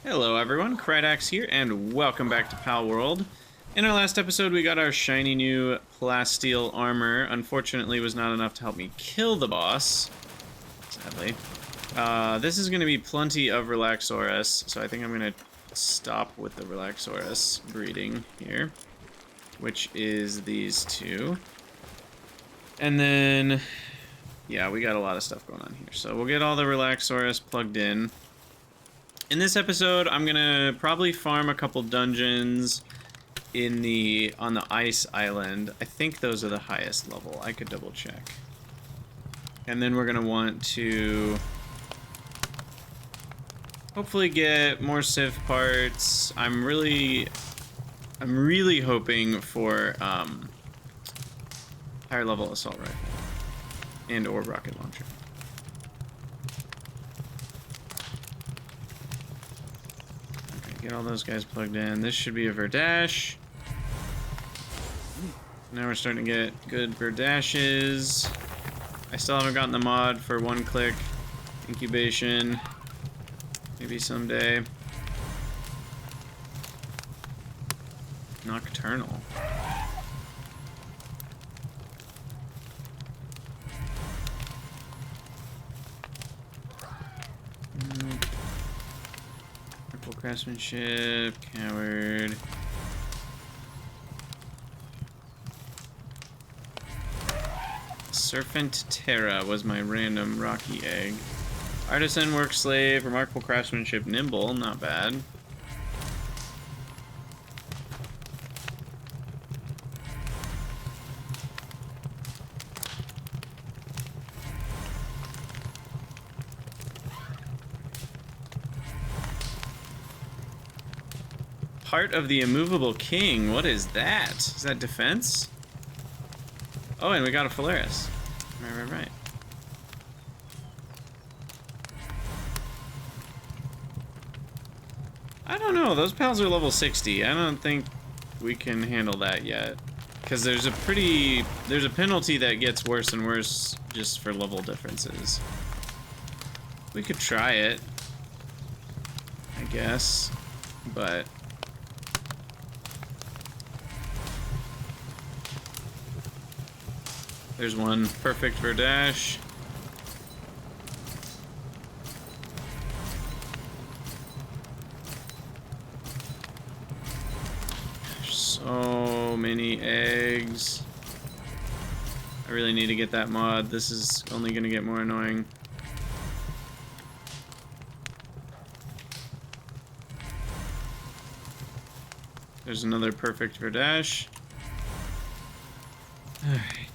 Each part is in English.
Hello everyone, Krydax here, and welcome back to Palworld. In our last episode, we got our shiny new plasteel armor. Unfortunately, it was not enough to help me kill the boss, sadly. This is going to be plenty of Relaxaurus, so I think I'm going to stop with the Relaxaurus breeding here, which is these two. And then, yeah, we got a lot of stuff going on here. So we'll get all the Relaxaurus plugged in. In this episode, I'm gonna probably farm a couple dungeons on the ice island. I think those are the highest level. I could double check. And then we're gonna want to hopefully get more Civ parts. I'm really hoping for higher level assault rifle and or rocket launcher. Get all those guys plugged in. This should be a Verdash. Now we're starting to get good Verdashes. I still haven't gotten the mod for one-click incubation. Maybe someday. Nocturnal. Craftsmanship, coward. Serpent Terra was my random rocky egg. Artisan, work slave, remarkable craftsmanship, nimble, not bad. Part of the immovable king. What is that? Is that defense? Oh, and we got a Phalaris. Right. I don't know. Those pals are level 60. I don't think we can handle that yet. Because there's a penalty that gets worse and worse just for level differences. We could try it, I guess. But there's one perfect Verdash. So many eggs. I really need to get that mod. This is only going to get more annoying. There's another perfect Verdash. Alright.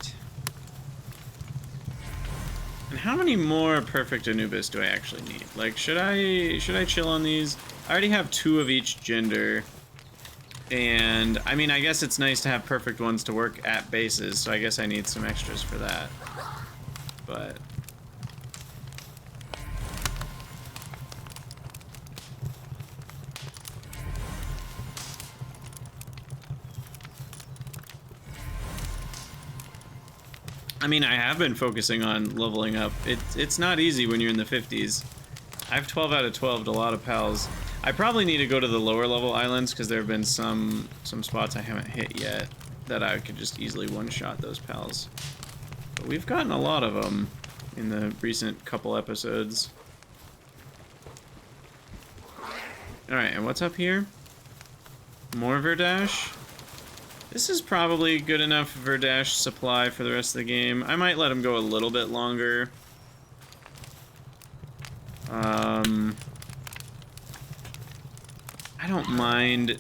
And how many more perfect Anubis do I actually need? Like, should I chill on these? I already have 2 of each gender. And, I mean, I guess it's nice to have perfect ones to work at bases, so I guess I need some extras for that. But I mean, I have been focusing on leveling up. It's not easy when you're in the 50s. I have 12 out of 12 to a lot of pals. I probably need to go to the lower level islands because there have been some spots I haven't hit yet that I could just easily one-shot those pals. But we've gotten a lot of them in the recent couple episodes. Alright, and what's up here? More Verdash? This is probably good enough Verdash supply for the rest of the game. I might let him go a little bit longer. I don't mind.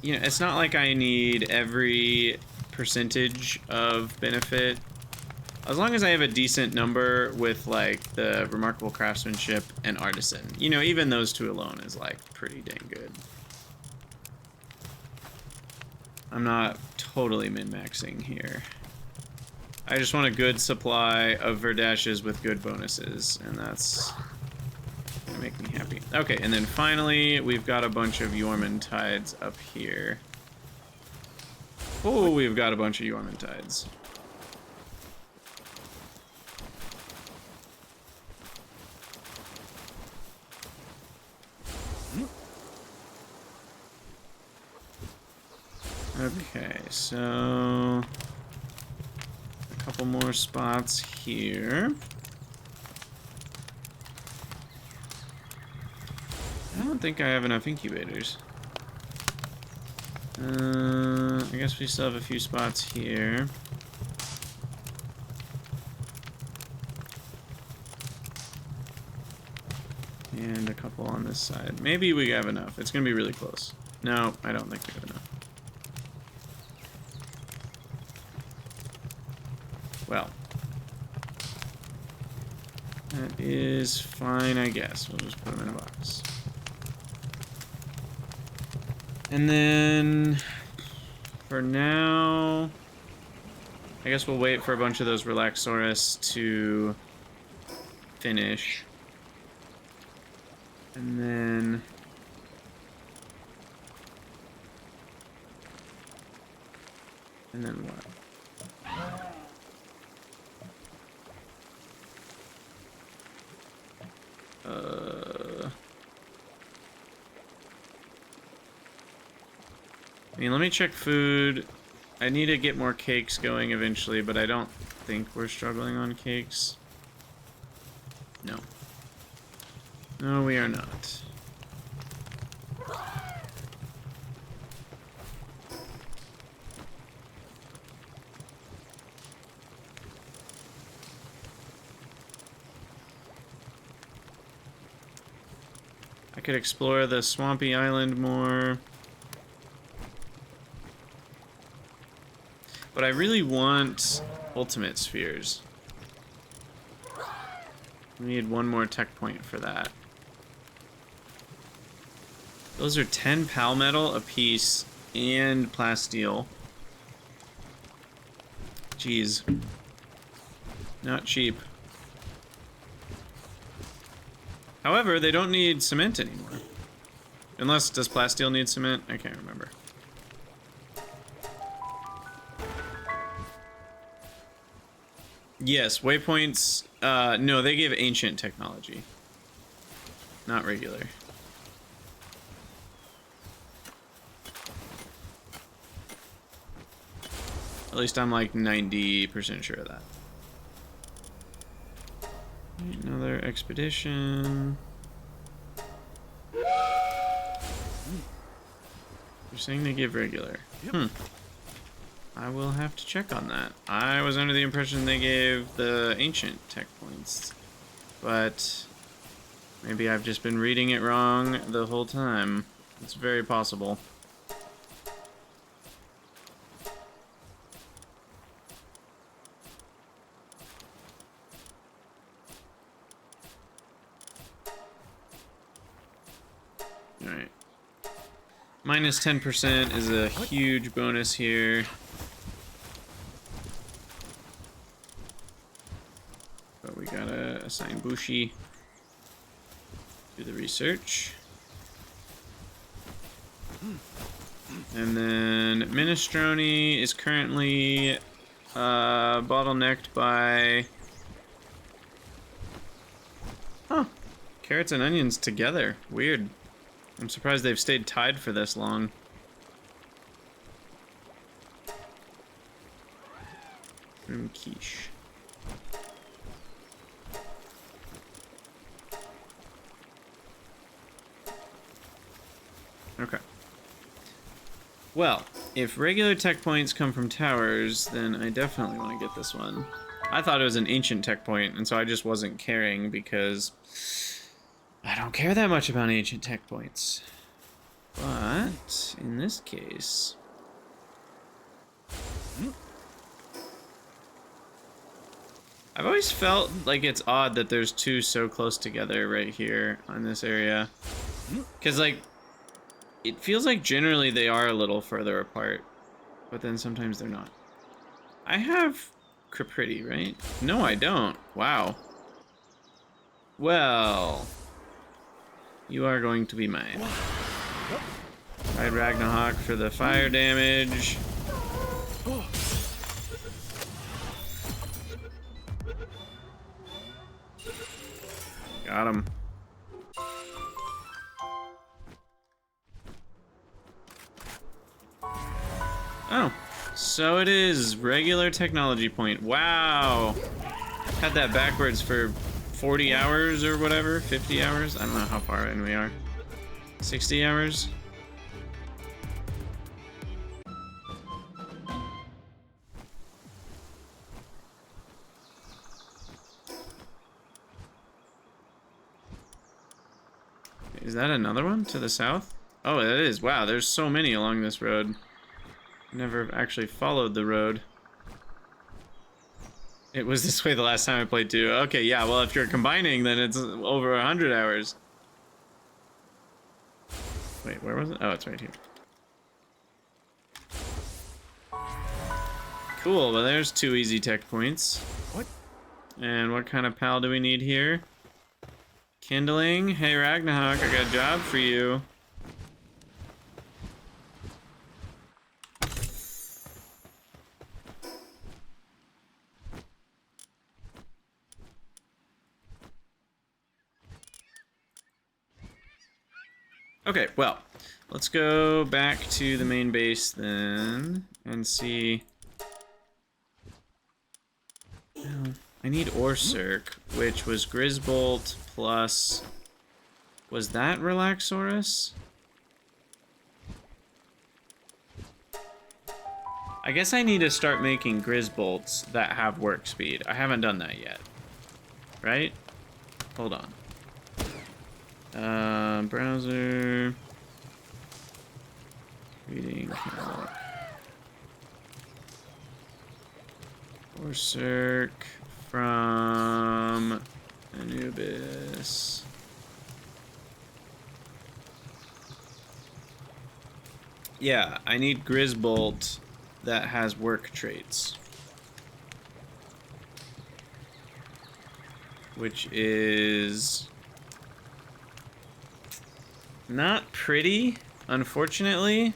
You know, it's not like I need every percentage of benefit. As long as I have a decent number with, like, the remarkable craftsmanship and artisan. You know, even those 2 alone is, like, pretty dang good. I'm not totally min-maxing here. I just want a good supply of Verdashes with good bonuses, and that's gonna make me happy. Okay, and then finally, we've got a bunch of Yormantides up here. Oh, we've got a bunch of Yormantides. Okay, so a couple more spots here. I don't think I have enough incubators. I guess we still have a few spots here. And a couple on this side. Maybe we have enough. It's gonna be really close. No, I don't think we have enough. Well, that is fine, I guess. We'll just put them in a box. And then, for now, I guess we'll wait for a bunch of those Relaxaurus to finish. And then... and then what? I mean, let me check food. I need to get more cakes going eventually, but I don't think we're struggling on cakes. No. No, we are not. I could explore the swampy island more. But I really want ultimate spheres. We need one more tech point for that. Those are 10 Palmetal a piece and plasteel. Jeez. Not cheap. However, they don't need cement anymore. Unless, does plasteel need cement? I can't remember. Yes, waypoints, no, they give ancient technology. Not regular. At least I'm like 90% sure of that. Another expedition. You're saying they give regular. Yep. I will have to check on that. I was under the impression they gave the ancient tech points. But maybe I've just been reading it wrong the whole time. It's very possible. Alright. Minus 10% is a huge bonus here. But we gotta assign Bushi to the research. And then Minestrone is currently bottlenecked by... Huh. Carrots and onions together. Weird. I'm surprised they've stayed tied for this long. Room quiche. Okay. Well, if regular tech points come from towers, then I definitely want to get this one. I thought it was an ancient tech point, and so I just wasn't caring because I don't care that much about ancient tech points. But in this case, I've always felt like it's odd that there's two so close together right here on this area. Because, like, it feels like generally they are a little further apart, but then sometimes they're not. I have Capriti, right? No, I don't. Wow. Well, you are going to be mine. Ride Ragnarok for the fire damage. Got him. Oh, so it is. Regular technology point. Wow. Had that backwards for 40 hours or whatever. 50 hours. I don't know how far in we are. 60 hours. Is that another one to the south? Oh, it is. Wow, there's so many along this road. Never actually followed the road. It was this way the last time I played too. Okay, yeah, well, if you're combining, then it's over 100 hours. Wait, where was it? Oh, it's right here. Cool, well, there's 2 easy tech points. What? And what kind of pal do we need here? Kindling. Hey, Ragnarok, I got a job for you. Okay, well, let's go back to the main base then and see. Well, I need Orsurk, which was Grisbolt plus. Was that Relaxorus? I guess I need to start making Grisbolts that have work speed. I haven't done that yet. Right? Hold on. Browser. Reading. Orsurk from Anubis. Yeah, I need Grisbolt that has work traits. Which is not pretty, unfortunately.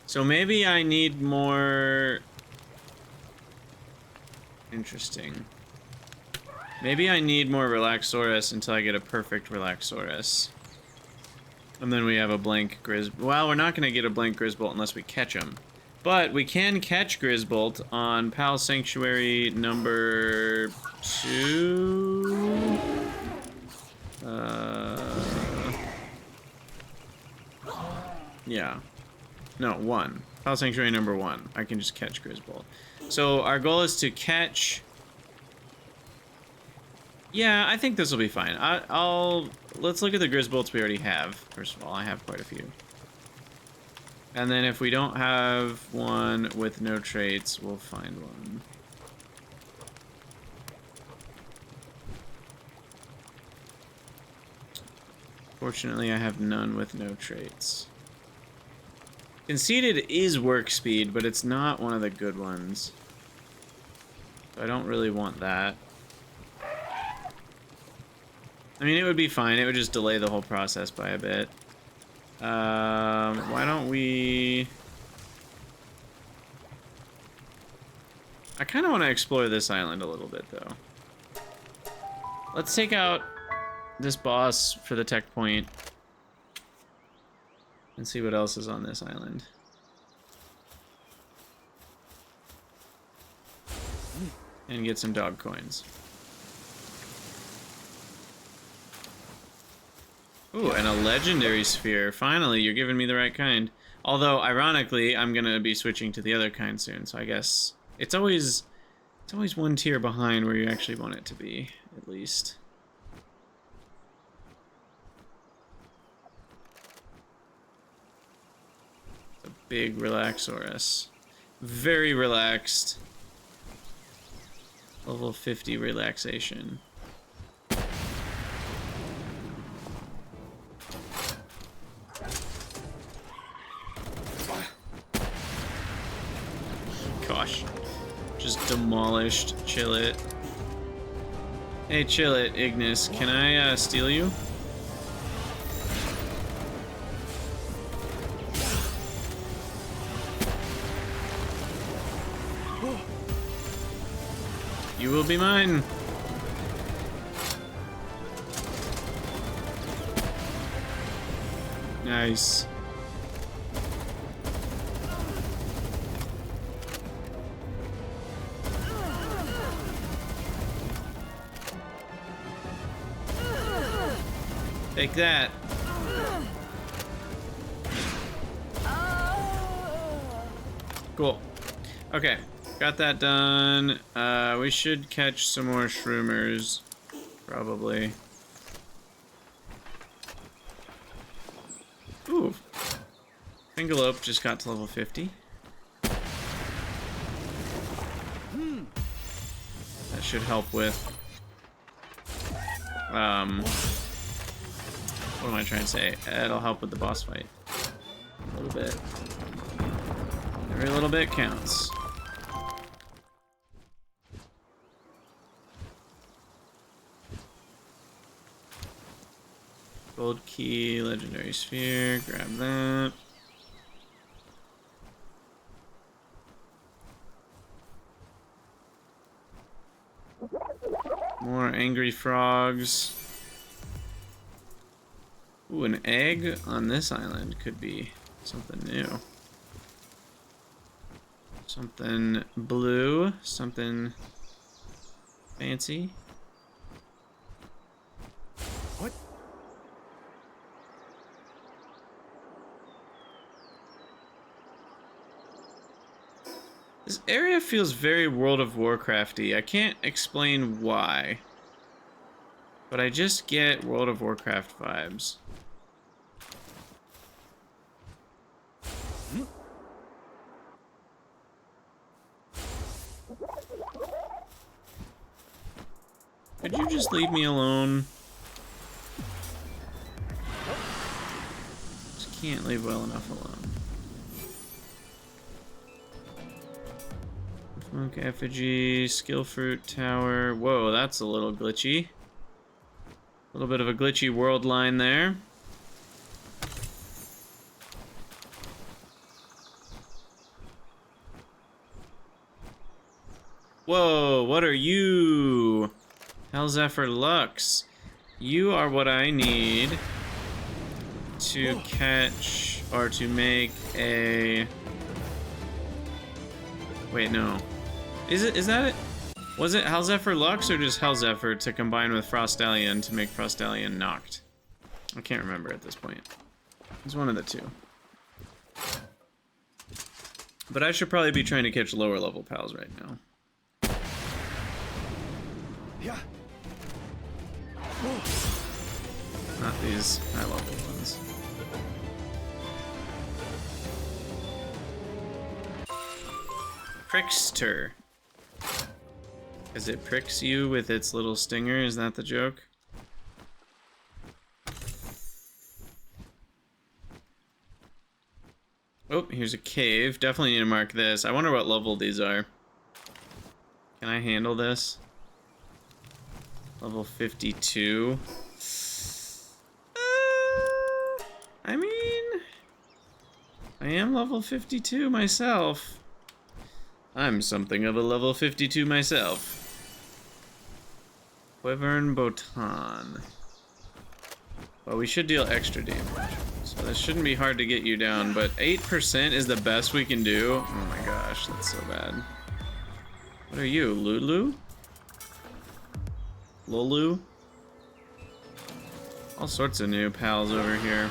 So maybe I need more. Interesting. Maybe I need more Relaxorus until I get a perfect Relaxorus. And then we have a blank Grisbolt. Well, we're not going to get a blank Grisbolt unless we catch him. But we can catch Grisbolt on Pal Sanctuary number 2. Yeah. No, 1. Pal Sanctuary number 1. I can just catch Grisbolt. So our goal is to catch. Yeah, I think this will be fine. Let's look at the Grisbolts we already have. First of all, I have quite a few. And then if we don't have one with no traits, we'll find one. Fortunately, I have none with no traits. Conceited is work speed, but it's not one of the good ones. So I don't really want that. I mean, it would be fine. It would just delay the whole process by a bit. Why don't we... I kind of want to explore this island a little bit, though. Let's take out this boss for the tech point and see what else is on this island. And get some dog coins. Ooh, and a legendary sphere. Finally, you're giving me the right kind. Although, ironically, I'm gonna be switching to the other kind soon, so I guess it's always one tier behind where you actually want it to be, at least. A big Relaxorus. Very relaxed. Level 50 relaxation. Gosh. Just demolished Chillet. Hey Chillet, Ignis, can I steal you? You will be mine. Nice. Take that. Cool. Okay, got that done. We should catch some more shroomers, probably. Ooh. Fingerlope just got to level 50. That should help with, what am I trying to say? It'll help with the boss fight. A little bit. Every little bit counts. Gold key, legendary sphere, grab that. More angry frogs. Ooh, an egg on this island could be something new. Something blue, something fancy. What? This area feels very World of Warcrafty. I can't explain why, but I just get World of Warcraft vibes. Could you just leave me alone? Just can't leave well enough alone. Monk effigy, skill fruit tower. Whoa, that's a little glitchy. A little bit of a glitchy world line there. Whoa, what are you? Hellzephyr Lux. You are what I need to catch or to make a... Wait, no. Is that it? Was it Hellzephyr Lux or just Hellzephyr to combine with Frostallion to make Frostallion knocked? I can't remember at this point. It's one of the two. But I should probably be trying to catch lower level pals right now. Yeah. Not these high level ones. Prickster. Because it pricks you with its little stinger, is that the joke? Oh, here's a cave. Definitely need to mark this. I wonder what level these are. Can I handle this? Level 52. I mean, I am level 52 myself. I'm something of a level 52 myself. Wyvern Botan. Well, we should deal extra damage. So this shouldn't be hard to get you down, but 8% is the best we can do. Oh my gosh, that's so bad. What are you, Lulu? Lulu? All sorts of new pals over here.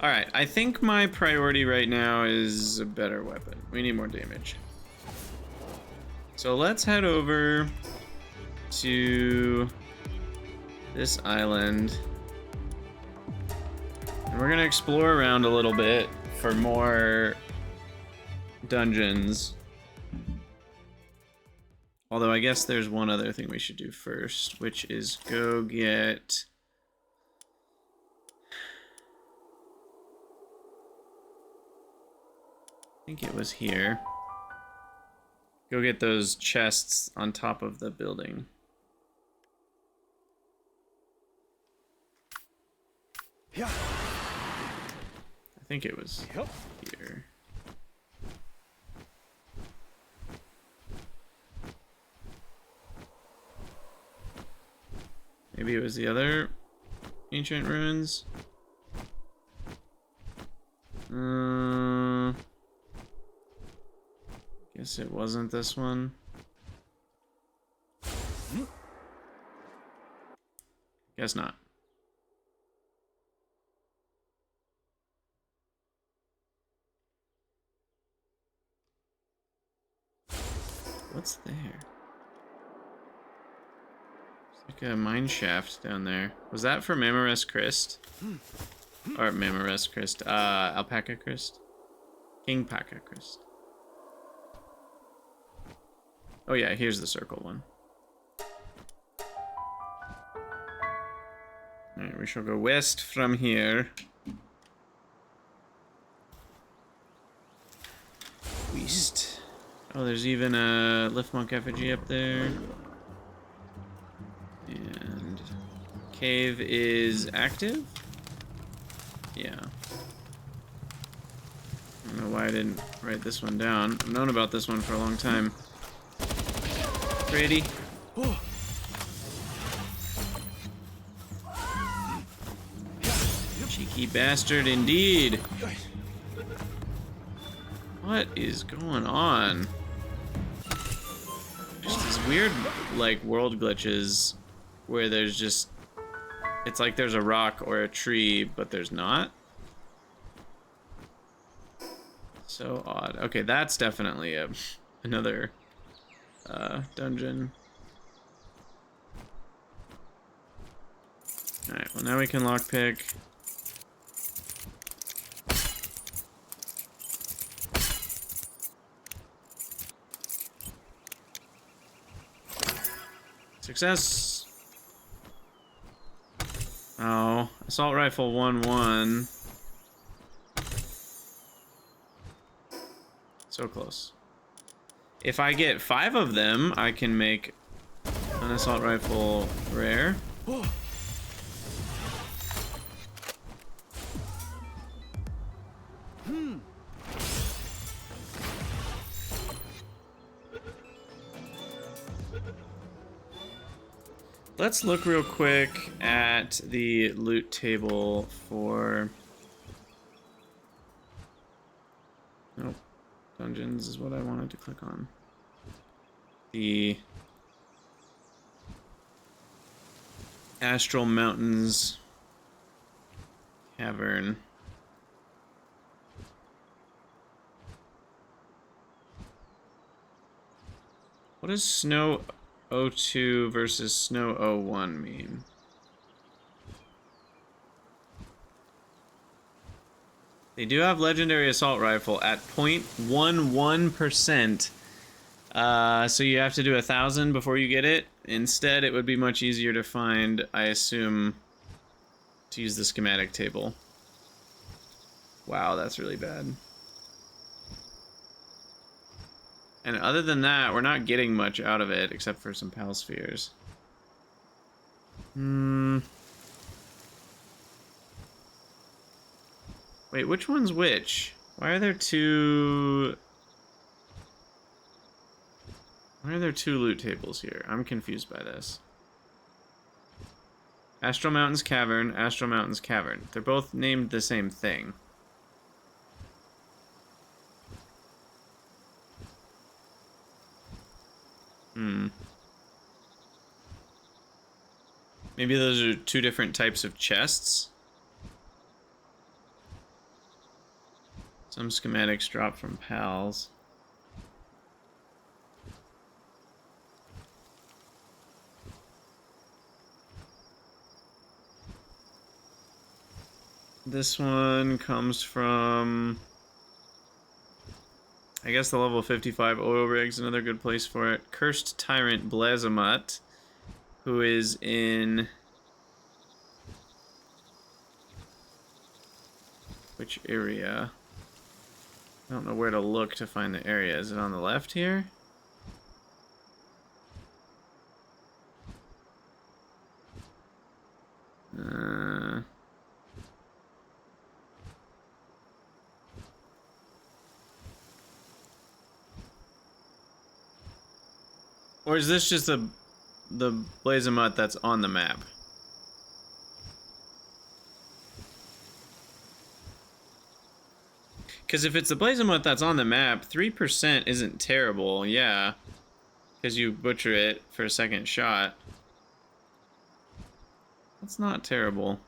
Alright, I think my priority right now is a better weapon. We need more damage. So let's head over to this island. And we're gonna explore around a little bit for more dungeons. Although I guess there's one other thing we should do first, which is go get... I think it was here. Go get those chests on top of the building. Yeah. I think it was here. Maybe it was the other ancient ruins. Guess it wasn't this one. Guess not. What's there? It's like a mine shaft down there. Was that for Mammorest Christ? Or Mammorest Christ. Alpaca Christ? King Paca Christ. Oh yeah, here's the circle one. Alright, we shall go west from here. West. Oh, there's even a Liftmonk effigy up there. And cave is active? Yeah. I don't know why I didn't write this one down. I've known about this one for a long time. Pretty. Cheeky bastard indeed. What is going on? Just these weird, like, world glitches where there's just... It's like there's a rock or a tree, but there's not. So odd. Okay, that's definitely another dungeon. Alright, well now we can lockpick. Success! Oh, assault rifle 1-1. So close. If I get 5 of them, I can make an assault rifle rare. Let's look real quick at the loot table for... Nope. Dungeons is what I wanted to click on. The Astral Mountains Cavern. What does Snow 02 versus Snow 01 mean? They do have legendary assault rifle at 0.11%. So you have to do 1,000 before you get it. Instead, it would be much easier to find, I assume, to use the schematic table. Wow, that's really bad. And other than that, we're not getting much out of it, except for some pal spheres. Wait, which one's which? Why are there two... Why are there two loot tables here? I'm confused by this. Astral Mountains Cavern, Astral Mountains Cavern. They're both named the same thing. Maybe those are two different types of chests. Some schematics drop from pals. This one comes from, I guess, the level 55 oil rig's another good place for it. Cursed Tyrant Blazamut, who is in... Which area? I don't know where to look to find the area. Is it on the left here? Or is this just the Blazamut that's on the map? Because if it's the Blazamut that's on the map, 3% isn't terrible, yeah. Because you butcher it for a second shot. That's not terrible.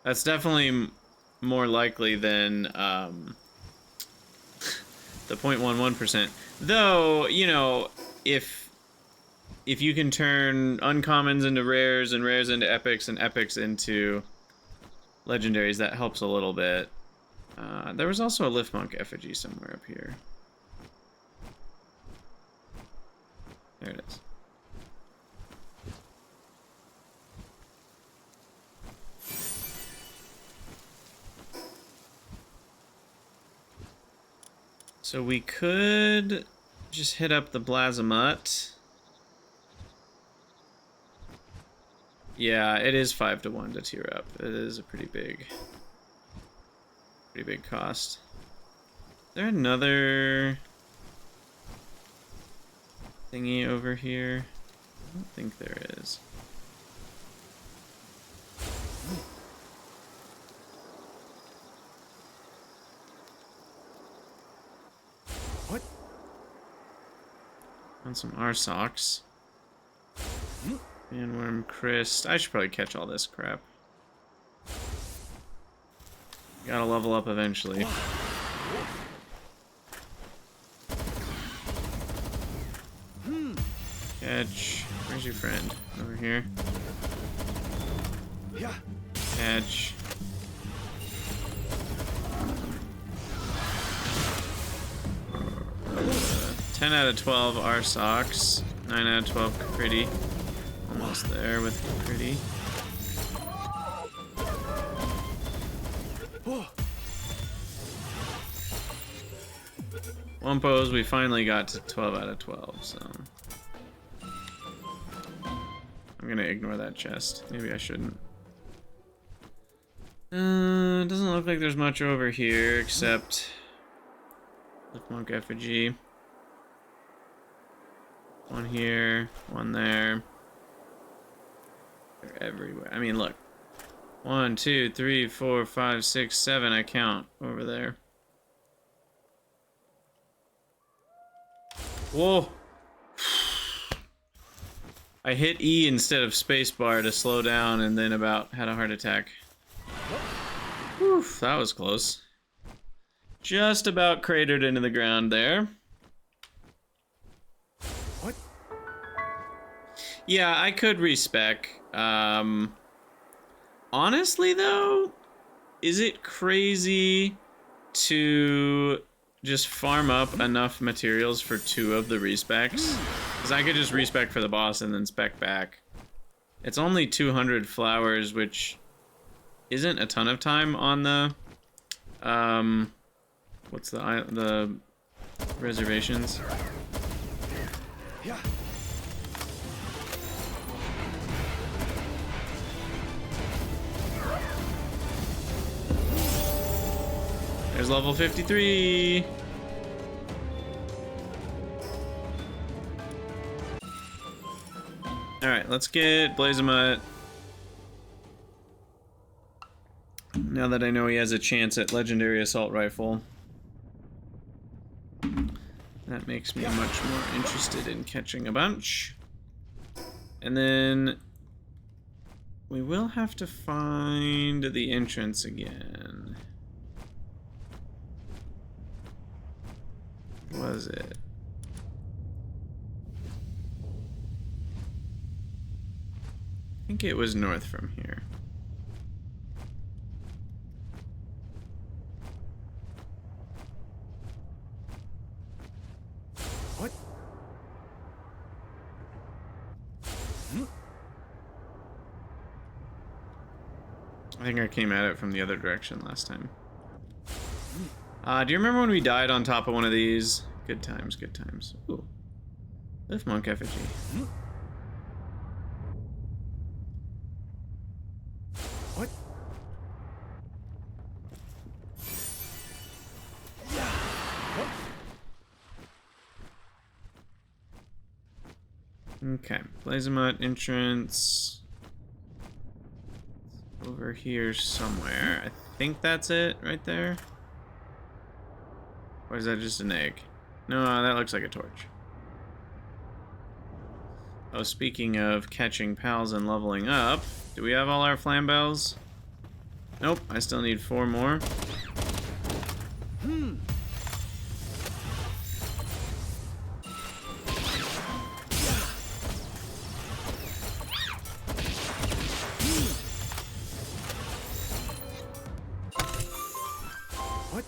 That's definitely more likely than the 0.11%. Though, you know, if you can turn uncommons into rares and rares into epics and epics into legendaries, that helps a little bit. There was also a Lift Monk effigy somewhere up here. There it is. So we could just hit up the Blazamut. Yeah, it is 5 to 1 to tier up. It is a pretty big cost. Is there another thingy over here? I don't think there is. What? On some Arsox. Handworm, Christ. I should probably catch all this crap. Gotta level up eventually. Catch. Where's your friend? Over here. Yeah. Catch. Uh, 10 out of 12 Arsox. 9 out of 12 Critty. Almost there with Critty. Wumpos, we finally got to 12 out of 12, so... I'm gonna ignore that chest. Maybe I shouldn't. Doesn't look like there's much over here, except... Lift Monk effigy. One here, one there. They're everywhere. I mean, look. 1, 2, 3, 4, 5, 6, 7, I count over there. Whoa! I hit E instead of spacebar to slow down and then about had a heart attack. Whew, that was close. Just about cratered into the ground there. What? Yeah, I could respec. Honestly, though, is it crazy to just farm up enough materials for 2 of the respecs? Because I could just respec for the boss and then spec back. It's only 200 flowers, which isn't a ton of time on the, what's the reservations? Yeah. There's level 53. Alright, let's get Blazamut. Now that I know he has a chance at Legendary Assault Rifle. That makes me much more interested in catching a bunch. And then... we will have to find the entrance again. Was it? I think it was north from here. What? I think I came at it from the other direction last time. Do you remember when we died on top of one of these? Good times, good times. Ooh. Lift Monk effigy. What? Okay, Blazamut entrance. Over here somewhere. I think that's it right there. Or is that just an egg? No, that looks like a torch. Oh, speaking of catching pals and leveling up, do we have all our flambells? Nope, I still need 4 more. What?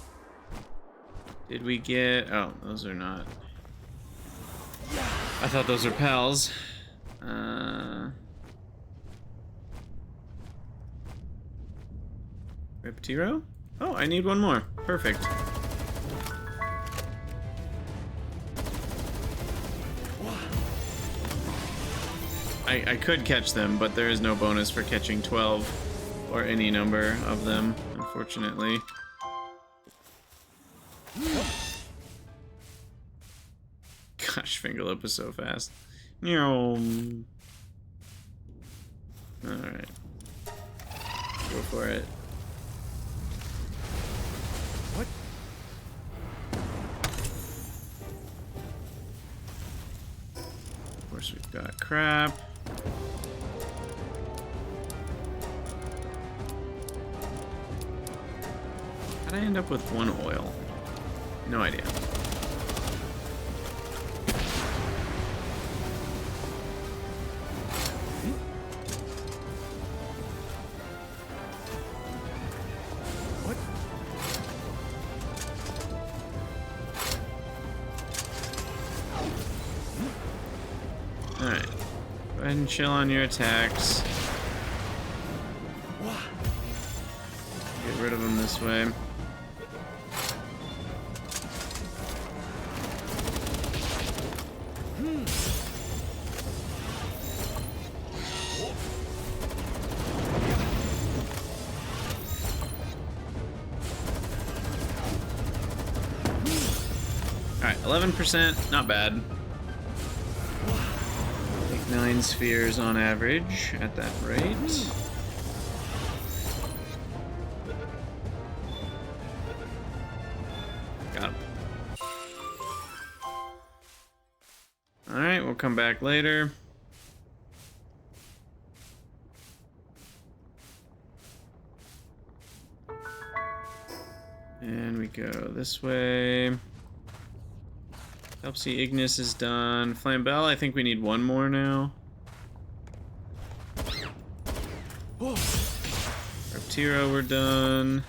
Did we get... Oh, those are not... I thought those were pals. Reptiro? Oh, I need 1 more. Perfect. I could catch them, but there is no bonus for catching 12 or any number of them, unfortunately. Gosh, Fingerlip is so fast. Alright. Go for it. What? Of course, we've got crap. How'd I end up with 1 oil? No idea. What? Alright. Go ahead and chill on your attacks. Get rid of them this way. Alright, 11%, not bad. Like 9 spheres on average at that rate. Got him. Alright, we'll come back later. And we go this way. Elpsy Ignis is done. Flambell, I think we need 1 more now. Reptiro, we're done.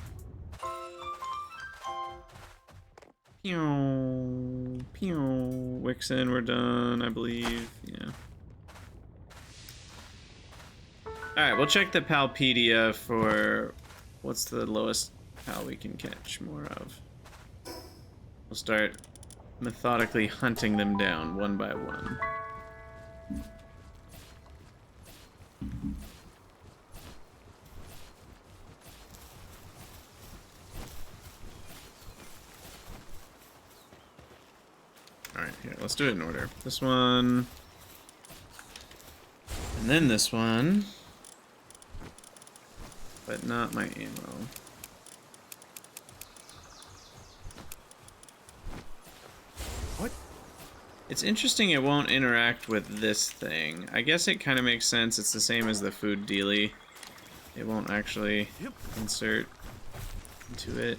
Pew, pew. Wixen, we're done, I believe. Yeah. Alright, we'll check the Palpedia for what's the lowest pal we can catch more of. We'll start methodically hunting them down 1 by 1. Alright, here, let's do it in order. This one, and then this one, but not my ammo. What? It's interesting it won't interact with this thing. I guess it kind of makes sense. It's the same as the food dealie. It won't actually insert into it.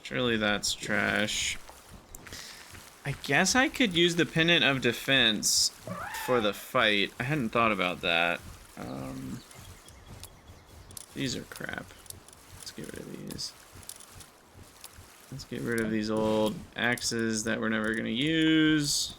Surely that's trash. I guess I could use the Pendant of Defense for the fight. I hadn't thought about that. These are crap. Let's get rid of these. Let's get rid of these old axes that we're never gonna use.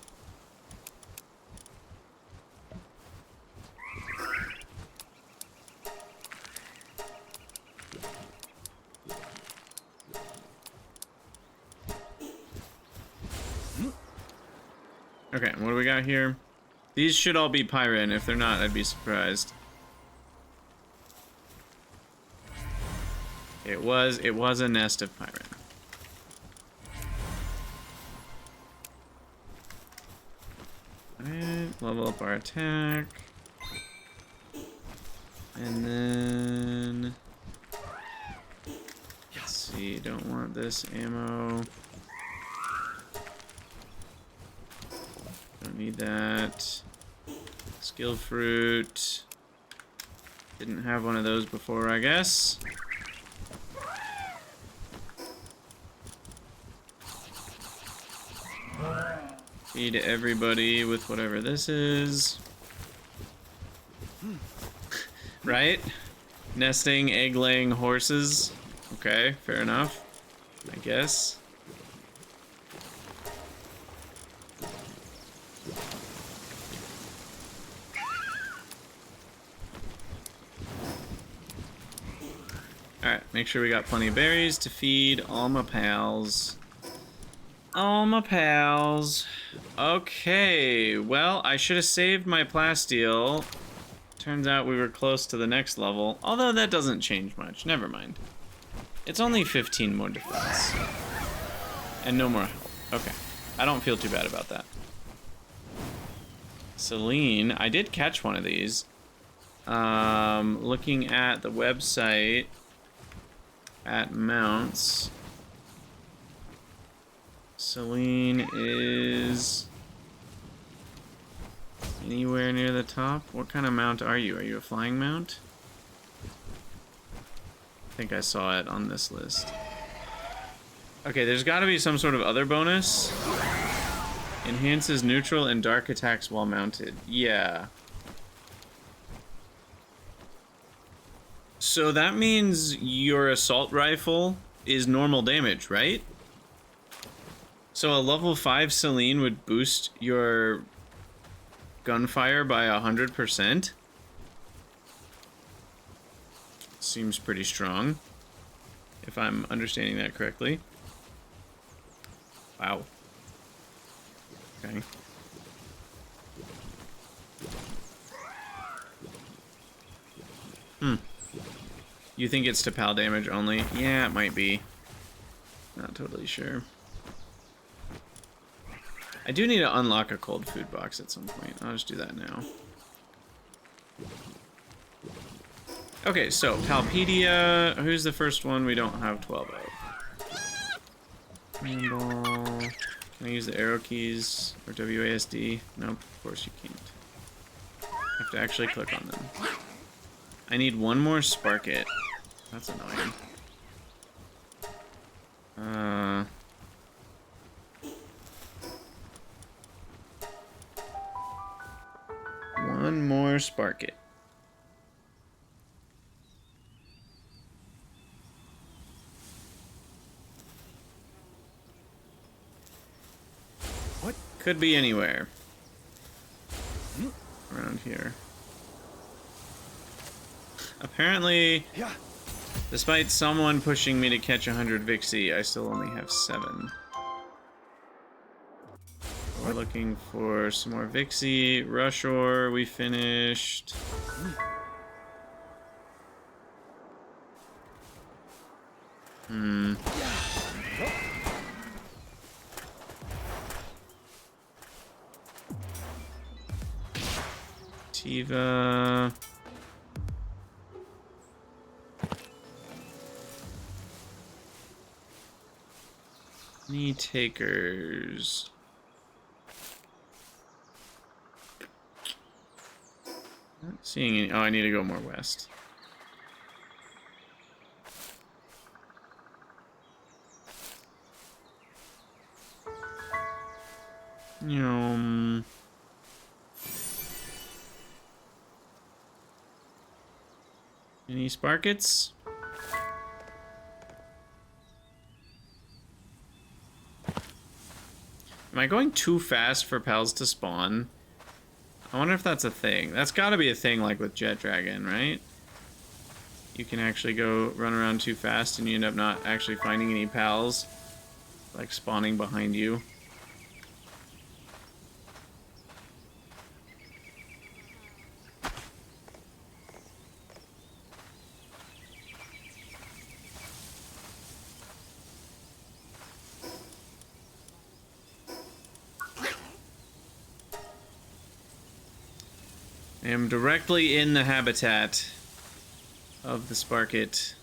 Okay, what do we got here? These should all be Pyrin. If they're not, I'd be surprised. It was a nest of Pyrin. Alright, level up our attack. And then let's see. see, don't want this ammo. Don't need that. Skill fruit. Didn't have one of those before, I guess. Feed everybody with whatever this is. Right? Nesting, egg-laying horses. Okay, fair enough. I guess. Alright, make sure we got plenty of berries to feed all my pals. All my pals. Okay, well, I should have saved my plasteel. Turns out we were close to the next level, although that doesn't change much. Never mind. It's only 15 more defense. And no more health. Okay. I don't feel too bad about that. Celine, I did catch one of these. Looking at the website at mounts. Celine is anywhere near the top. What kind of mount are you? Are you a flying mount? I think I saw it on this list. Okay, there's got to be some sort of other bonus. Enhances neutral and dark attacks while mounted. Yeah. So that means your assault rifle is normal damage, right? So a level 5 Celine would boost your gunfire by 100%. Seems pretty strong, if I'm understanding that correctly. Wow. Okay. You think it's to PAL damage only? Yeah, it might be. Not totally sure. I do need to unlock a cold food box at some point. I'll just do that now. Okay, so Palpedia. Who's the first one we don't have 12 of? Handball. Can I use the arrow keys or WASD? Nope, of course you can't. I have to actually click on them. I need one more Sparket. That's annoying. One more Sparket. What? Could be anywhere. Around here. Apparently, Yeah. despite someone pushing me to catch 100 Vixie, I still only have 7. We're looking for some more Vixie. Rush ore, we finished. Tiva. Knee takers. Not seeing any. Oh, I need to go more west. Any Sparkets? Am I going too fast for pals to spawn? I wonder if that's a thing. That's gotta be a thing like with Jet Dragon, right? You can actually go run around too fast and you end up not actually finding any pals, like spawning behind you. I am directly in the habitat of the Sparket.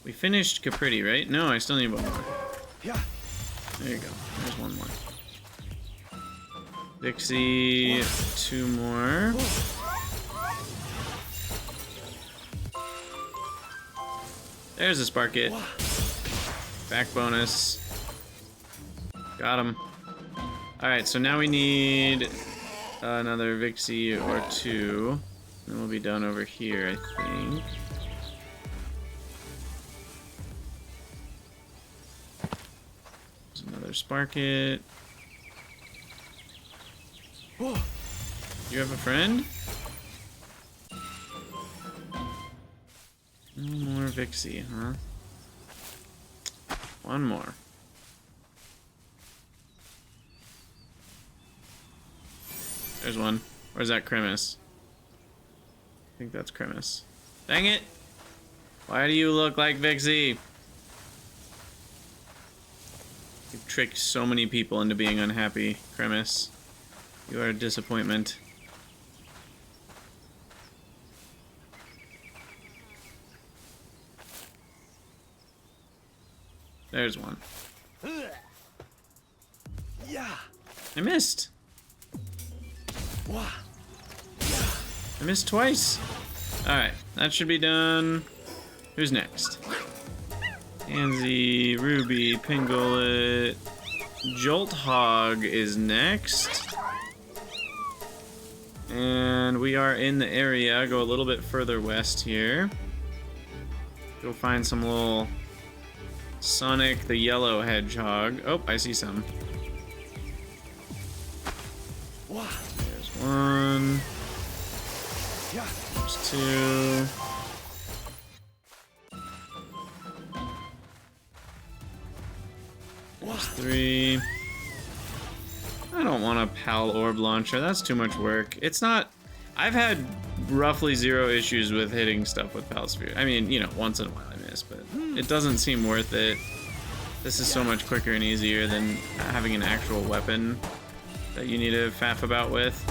We finished Capriti, right? No, I still need one more. Yeah. There you go. There's one more. Vixie, 2 more. There's a Sparkit. Back bonus. Got him. Alright, so now we need another Vixie or 2. And we'll be done over here, I think. There's another Sparkit. You have a friend? No more Vixie, huh? One more. There's one. Or is that Krimis? I think that's Krimis. Dang it! Why do you look like Vixie? You've tricked so many people into being unhappy, Krimis. You are a disappointment. There's one. Yeah. I missed. I missed twice. Alright, that should be done. Who's next? Anzi, Ruby, Pingullet. Jolthog is next. And we are in the area. Go a little bit further west here. Go find some little Sonic the Yellow Hedgehog. Oh, I see some. There's one. There's 2. There's 3. I don't want a PAL orb launcher. That's too much work. It's not... I've had roughly 0 issues with hitting stuff with PAL sphere. I mean, you know, once in a while I miss, but it doesn't seem worth it. This is so much quicker and easier than having an actual weapon that you need to faff about with.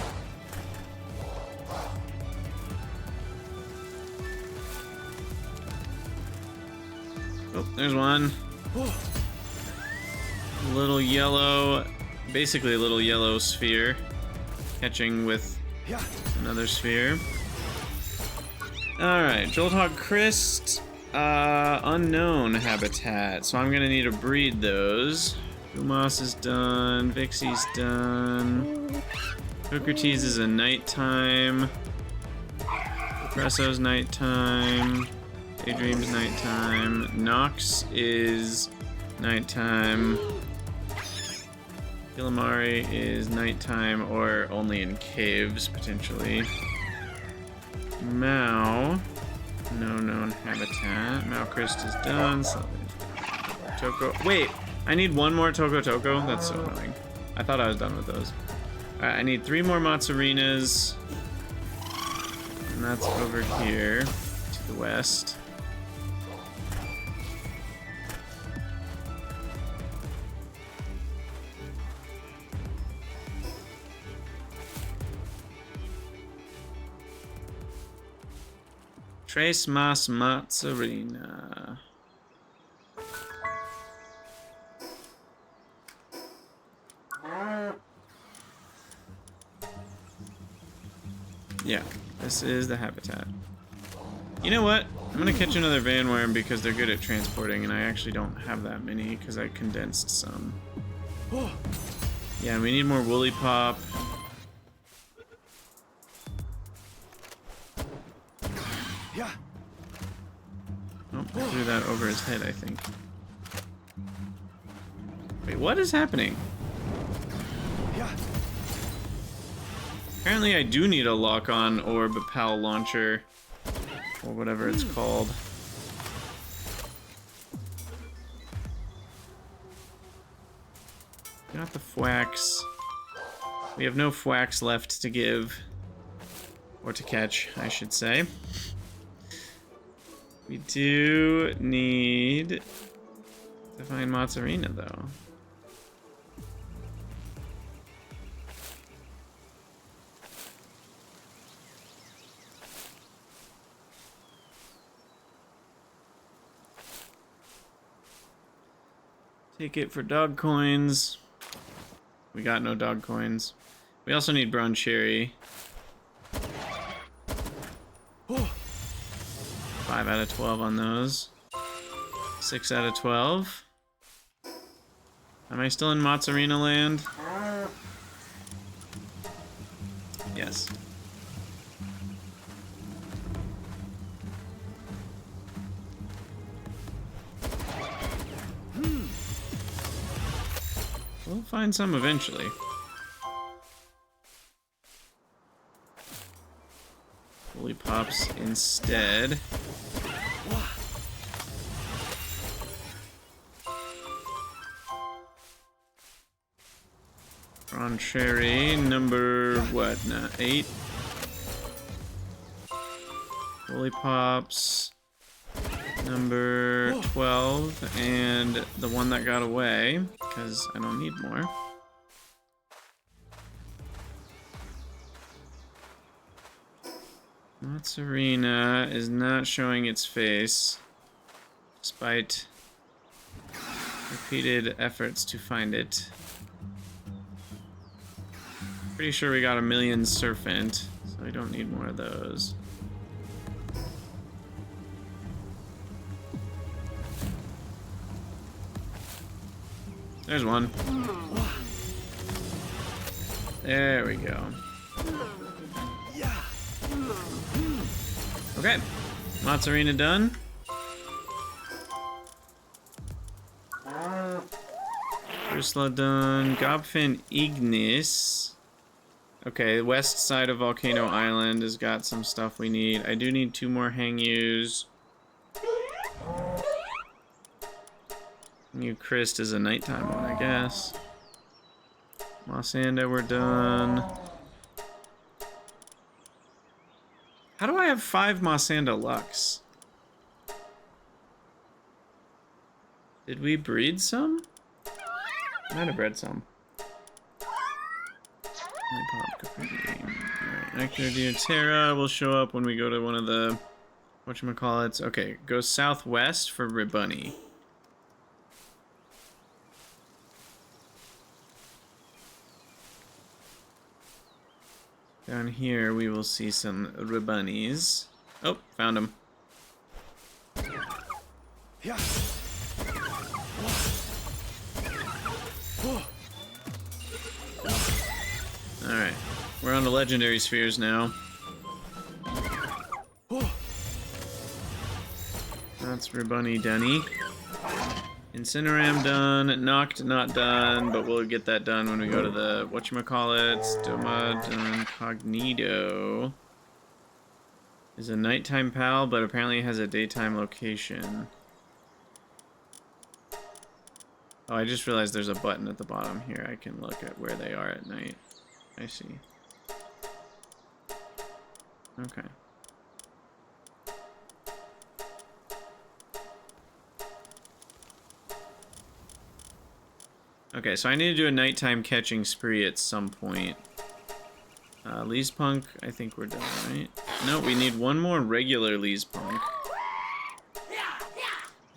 Oh, there's one. Little yellow, basically a little yellow sphere, catching with another sphere. Alright, Jolthog Crist, unknown habitat, so I'm gonna need to breed those. Gumas is done, Vixie's done. Socrates is a nighttime. Depresso's nighttime. Daydream's nighttime. Nox is nighttime. Gillamari is nighttime or only in caves, potentially. Mao, no known habitat. Mao Christ is done. So Toko. Wait, I need one more Toko Toko? That's so annoying. I thought I was done with those. Alright, I need 3 more Matsurinas. And that's over here to the west. Trace Mas Matsurina. Yeah, this is the habitat. You know what? I'm gonna catch another Vanworm because they're good at transporting, and I actually don't have that many because I condensed some. Yeah, we need more Woolly Pop. Oh, I threw that over his head, I think. Wait, what is happening? Apparently I do need a lock-on orb PAL launcher, or whatever it's called. Got the Fwax. We have no Fwax left to give. Or to catch, I should say. We do need to find Matsurina, though. Take it for dog coins. We got no dog coins. We also need bronze cherry. 5 out of 12 on those. 6 out of 12. Am I still in Mozzarina land? Yes. We'll find some eventually. Holy pops instead. On cherry number what? Nah, 8. Holy pops number 12, and the one that got away because I don't need more. Mozzarina is not showing its face, despite repeated efforts to find it. Pretty sure we got a million serpent, so we don't need more of those. There's one. There we go. Okay, Mozzarina done. Ursula done. Gobfin Ignis. Okay, the west side of Volcano Island has got some stuff we need. I do need 2 more Hang-Yus. New Christ is a nighttime one, I guess. Mossanda, we're done. How do I have 5 Mossanda Lux? Did we breed some? Might have bred some. Alright, Nectar Deoterra will show up when we go to one of the whatchamacallits. Okay, go southwest for Ribunny. Down here we will see some Ribunnies. Oh, found them. Alright, we're on the legendary spheres now. That's Ribunny Dunny. Incineram done, Knocked not done, but we'll get that done when we go to the whatchamacallits. Doma done, Cognito is a nighttime pal, but apparently has a daytime location. Oh, I just realized there's a button at the bottom here. I can look at where they are at night. I see. Okay. Okay, so I need to do a nighttime catching spree at some point. Lee's Punk, I think we're done, right? No, we need one more regular Lee's Punk.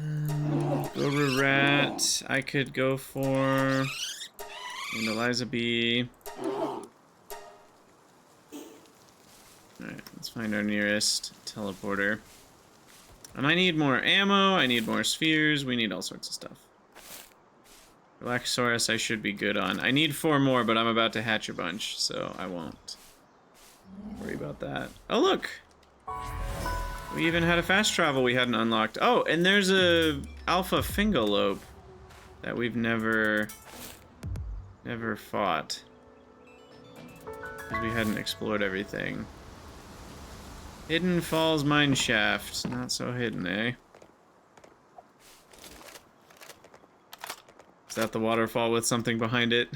Gobra Rat, I could go for... And Eliza B. Alright, let's find our nearest teleporter. And I need more ammo, I need more spheres, we need all sorts of stuff. Relaxaurus I should be good on. I need 4 more, but I'm about to hatch a bunch, so I won't worry about that. Oh, look! We even had a fast travel we hadn't unlocked. Oh, and there's a Alpha Fingalope that we've never fought. Because we hadn't explored everything. Hidden Falls Mineshaft. Not so hidden, eh? Is that the waterfall with something behind it?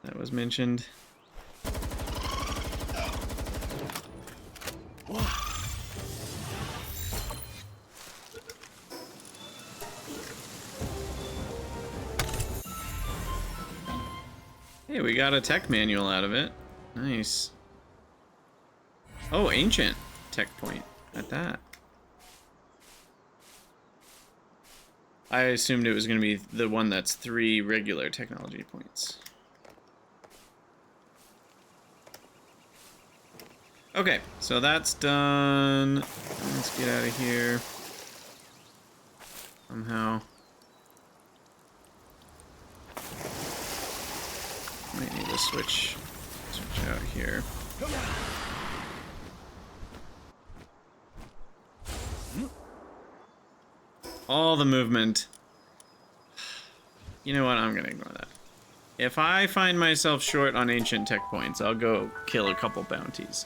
That was mentioned. Hey, we got a tech manual out of it. Nice. Oh, ancient tech point at that. I assumed it was going to be the one that's 3 regular technology points. Okay, so that's done. Let's get out of here. Somehow. Might need to switch out here. All the movement. You know what? I'm gonna ignore that. If I find myself short on ancient tech points, I'll go kill a couple bounties.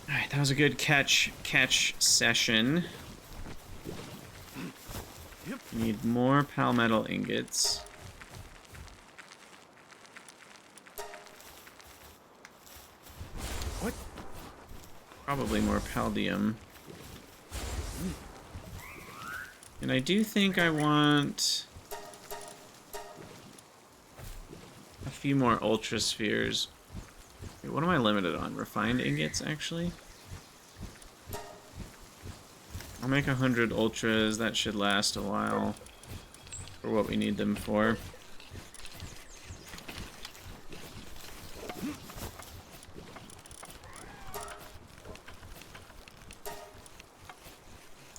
Alright, that was a good catch session. Need more palmetal ingots. What? Probably more paldium. And I do think I want a few more ultra spheres. Wait, what am I limited on? Refined ingots, actually? I'll make 100 ultras. That should last a while for what we need them for.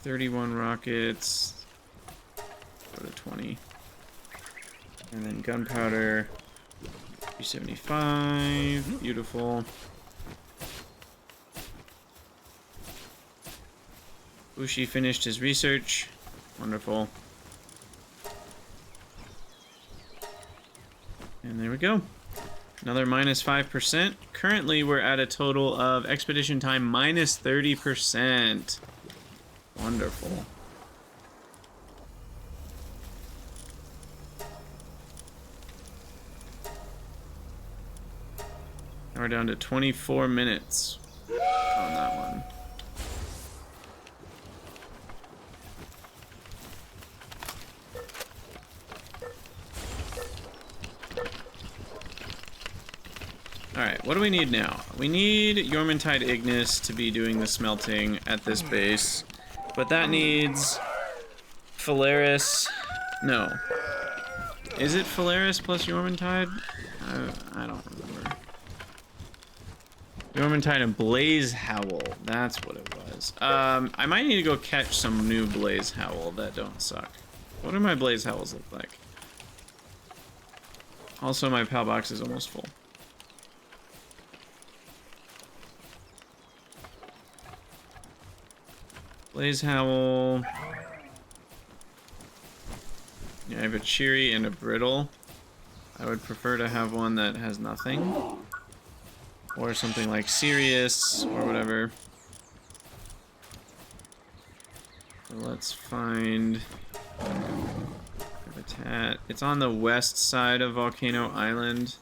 $31 rockets. Go to 20. And then gunpowder. 275. Beautiful. Ushi finished his research. Wonderful. And there we go. Another minus 5%. Currently, we're at a total of expedition time minus 30%. Wonderful. Now we're down to 24 minutes on that one. Alright, what do we need now? We need Yormantide Ignis to be doing the smelting at this base. But that needs Phalaris. No. Is it Phalaris plus Yormantide? I don't remember. Yormantide and Blaze Howl. That's what it was. I might need to go catch some new Blaze Howl that don't suck. What do my Blaze Howls look like? Also, my PAL box is almost full. Blaze Howl. Yeah, I have a Cheery and a Brittle. I would prefer to have one that has nothing. Or something like Sirius, or whatever. So let's find habitat. It's on the west side of Volcano Island.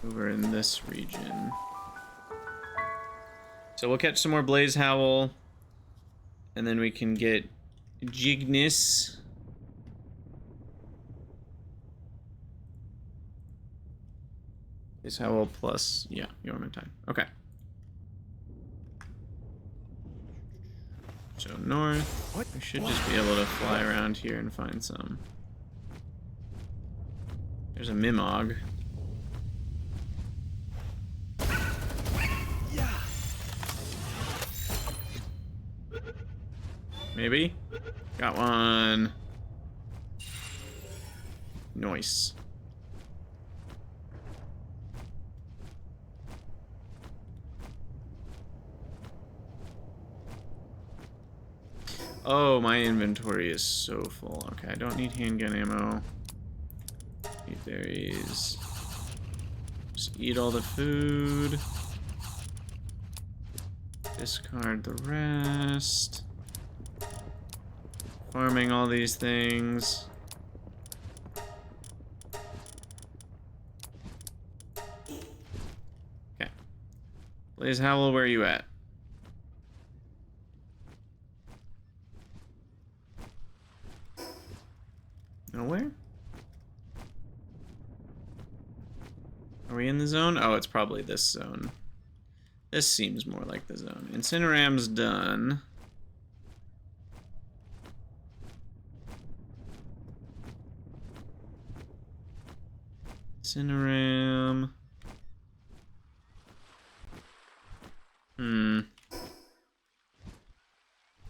Over in this region. So we'll catch some more Blaze Howl, and then we can get Jignis. Blaze Howl plus, yeah, Yormantide. Okay. So north. What? I should just be able to fly around here and find some. There's a Mimog. Maybe? Got one. Nice. Oh, my inventory is so full. Okay, I don't need handgun ammo. Need berries. Just eat all the food. Discard the rest. Farming all these things. Okay. Blaze Howl, where are you at? Nowhere? Are we in the zone? Oh, it's probably this zone. This seems more like the zone. Incineram's done. Incineram.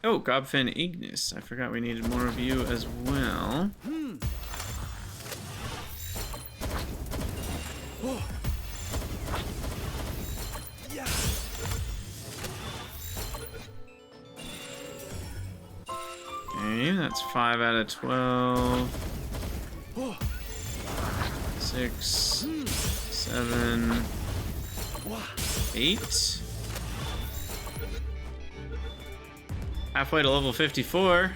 Oh, Gobfin Ignis. I forgot we needed more of you as well. Okay, that's 5 out of 12. 6, 7, 8. Halfway to level 54.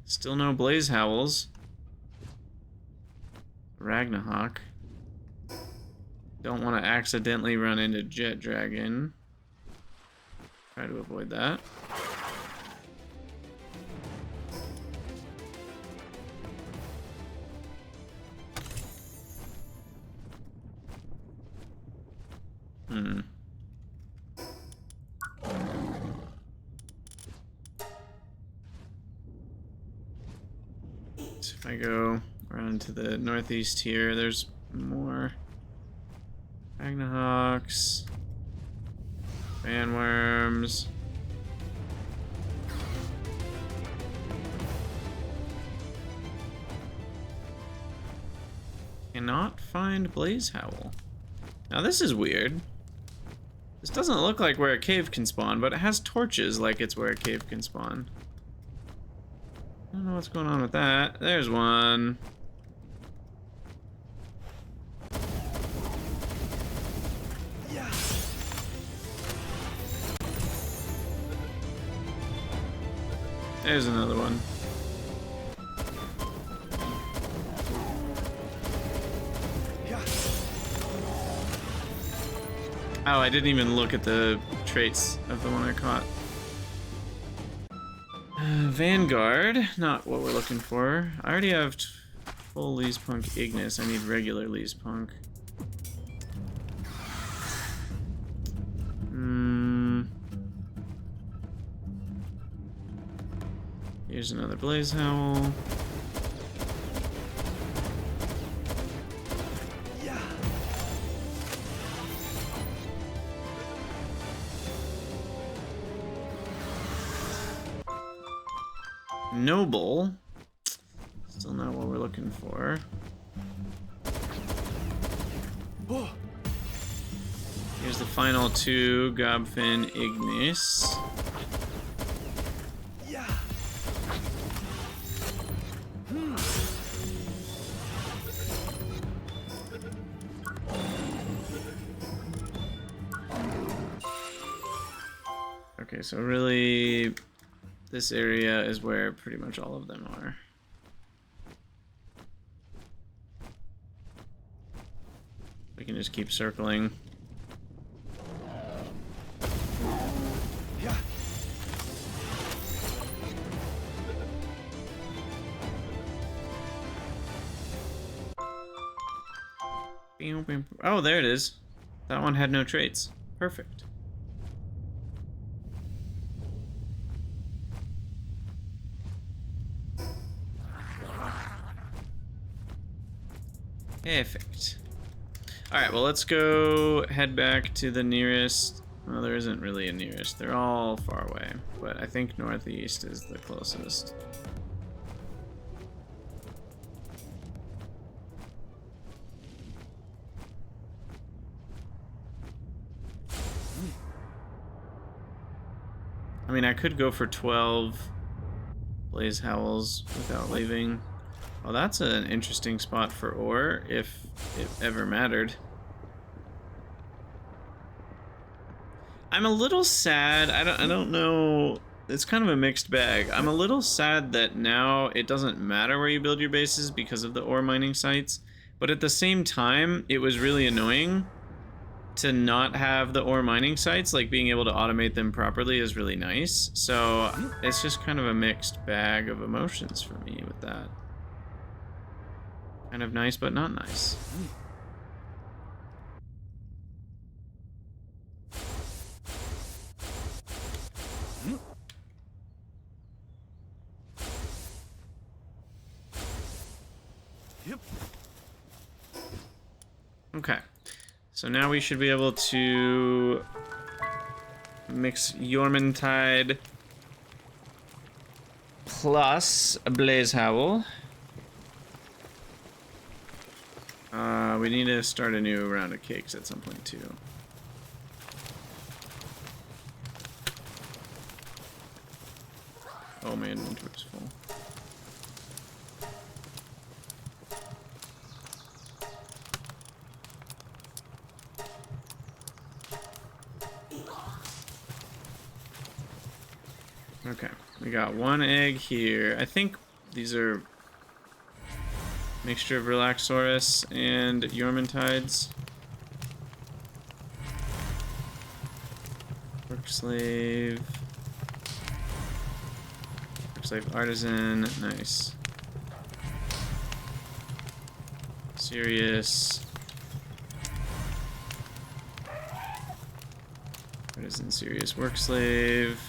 Still no Blaze Howls. Ragnahawk. Don't want to accidentally run into Jet Dragon. Try to avoid that. So if I go around to the northeast here, there's more Ragnahawks, Bandworms. Cannot find Blaze Howl. Now this is weird. This doesn't look like where a cave can spawn, but it has torches like it's where a cave can spawn. I don't know what's going on with that. There's one. There's another one. Oh, I didn't even look at the traits of the one I caught. Vanguard, not what we're looking for. I already have full Lee's Punk Ignis. I need regular Lee's Punk. Here's another Blaze Howl. Noble. Still not what we're looking for. Here's the final two, Gobfin Ignis. Okay, so really this area is where pretty much all of them are. We can just keep circling. Oh, there it is. That one had no traits. Perfect. Perfect. Alright, well, let's go head back to the nearest. Well, there isn't really a nearest. They're all far away. But I think northeast is the closest. I mean, I could go for 12 Blaze Howls without leaving. Well, that's an interesting spot for ore, if it ever mattered. I'm a little sad. I don't know. It's kind of a mixed bag. I'm a little sad that now it doesn't matter where you build your bases because of the ore mining sites. But at the same time, it was really annoying to not have the ore mining sites. Like, being able to automate them properly is really nice. So it's just kind of a mixed bag of emotions for me with that. Kind of nice, but not nice. Yep. Okay. So now we should be able to mix Yormintide plus a Blaze Howl. We need to start a new round of cakes at some point too. Oh, my inventory's full. Okay, we got one egg here. I think these are mixture of Relaxaurus and Yormintides. Work slave. Work slave artisan. Nice. Serious. Artisan, serious, work slave.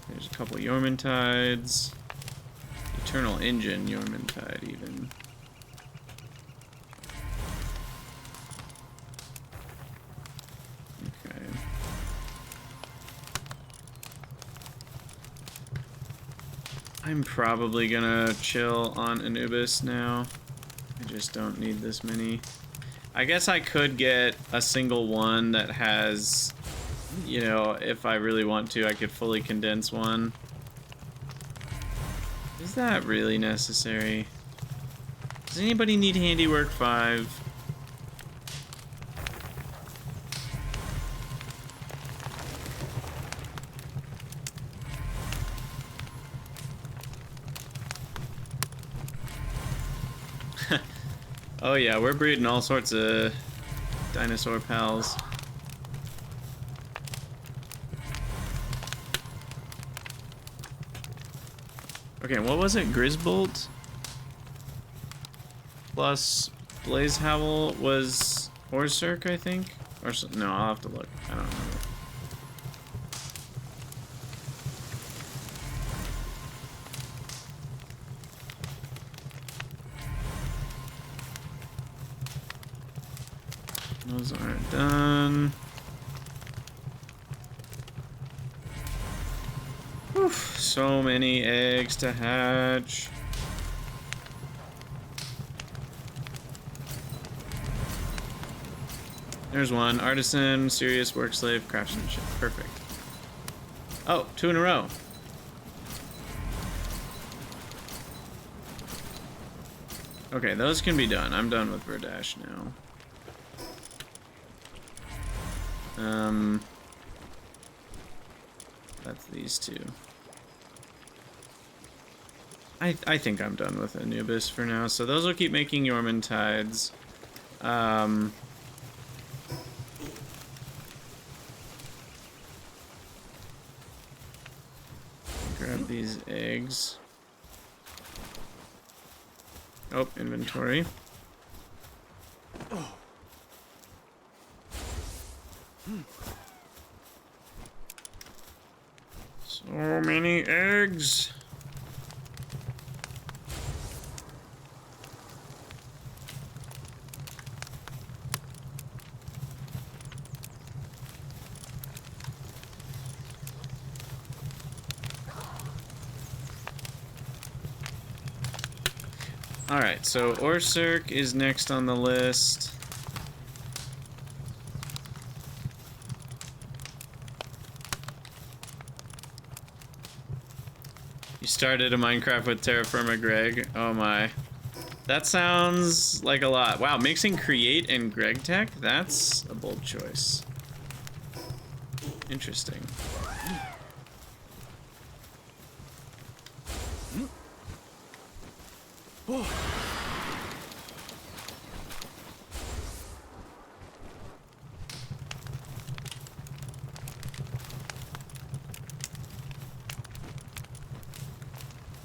There's a couple Yormintides. Eternal Engine Yormintide, even. Okay. I'm probably gonna chill on Anubis now. I just don't need this many. I guess I could get a single one that has, you know, if I really want to, I could fully condense one. Is that really necessary? Does anybody need Handiwork 5? Oh yeah, we're breeding all sorts of dinosaur pals. Okay, what was it? Grisbolt plus Blaze Howl was Orsurk, I think? Or no, I'll have to look. I don't remember. Those aren't done. Oof, so many eggs to hatch. There's one. Artisan, serious, work slave, craftsmanship. Perfect. Oh, 2 in a row. Okay, those can be done. I'm done with Verdash now. That's these two. I think I'm done with Anubis for now, so those will keep making Yormintides. Grab these eggs. Oh, inventory. So many eggs. Alright, so Orsurk is next on the list. You started a Minecraft with Terra Firma, Greg. Oh my. That sounds like a lot. Wow, mixing Create and Greg Tech? That's a bold choice. Interesting.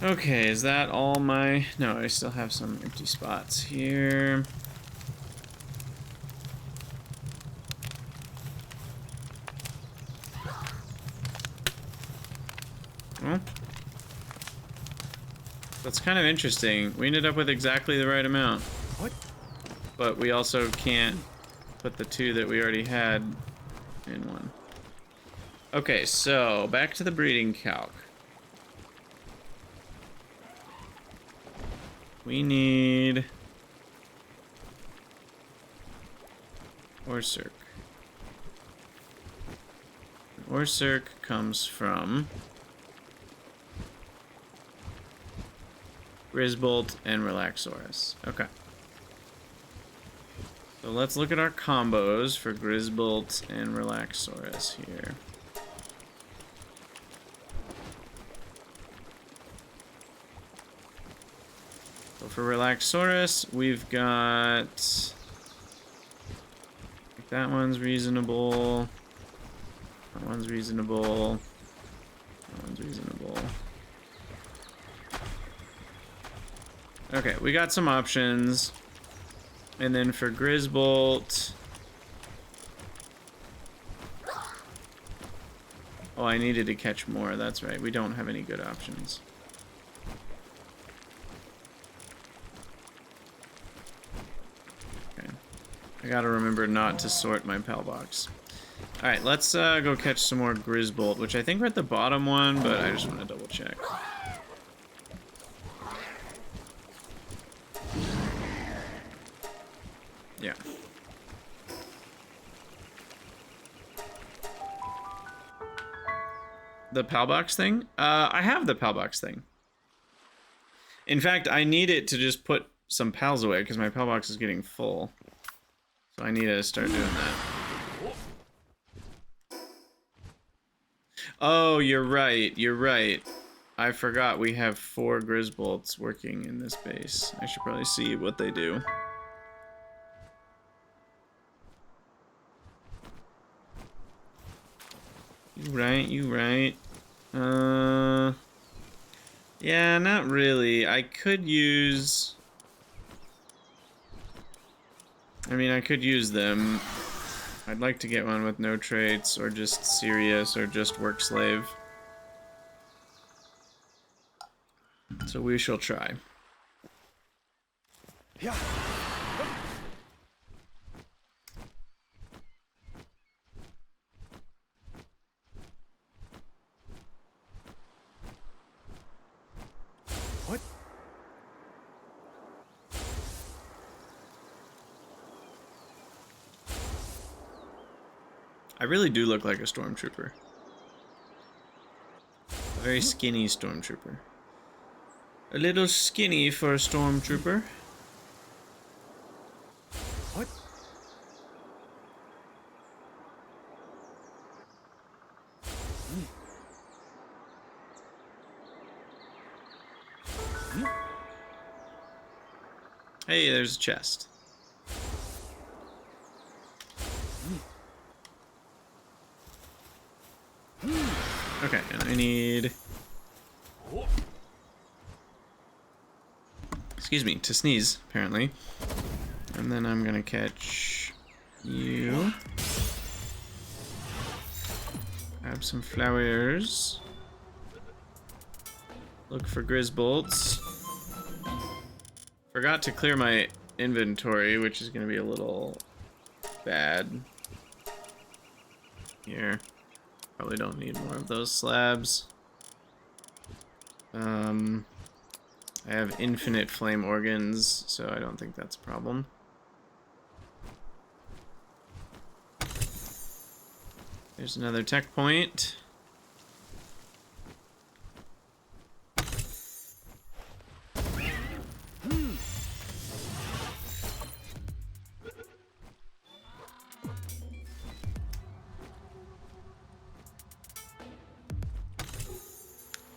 Okay, is that all my... No, I still have some empty spots here. Well, that's kind of interesting. We ended up with exactly the right amount. What? But we also can't put the 2 that we already had in one. Okay, so back to the breeding calc. We need Orcirc. Orcirc comes from Grisbolt and Relaxorus. Okay. So let's look at our combos for Grisbolt and Relaxorus here. So for Relaxorus, we've got... that one's reasonable. That one's reasonable. That one's reasonable. Okay, we got some options. And then for Grisbolt... oh, I needed to catch more. That's right. We don't have any good options. Okay. I gotta remember not to sort my PAL box. Alright, let's go catch some more Grisbolt, which I think we're at the bottom one, but I just want to double check. Yeah. The PAL box thing? I have the PAL box thing. In fact, I need it to just put some pals away because my PAL box is getting full. So I need to start doing that. Oh, you're right. You're right. I forgot we have 4 Grisbolts working in this base. I should probably see what they do. You right, you right. Yeah, not really. I could use... I mean, I could use them. I'd like to get one with no traits, or just serious, or just work slave. So we shall try. Yeah. What? I really do look like a stormtrooper. A very skinny stormtrooper. A little skinny for a stormtrooper. What? Hey, there's a chest. Okay, and I need... excuse me, to sneeze, apparently. And then I'm gonna catch you. Grab some flowers. Look for Grisbolts. Forgot to clear my inventory, which is gonna be a little bad. Here. Probably don't need more of those slabs. I have infinite flame organs, so I don't think that's a problem. There's another tech point.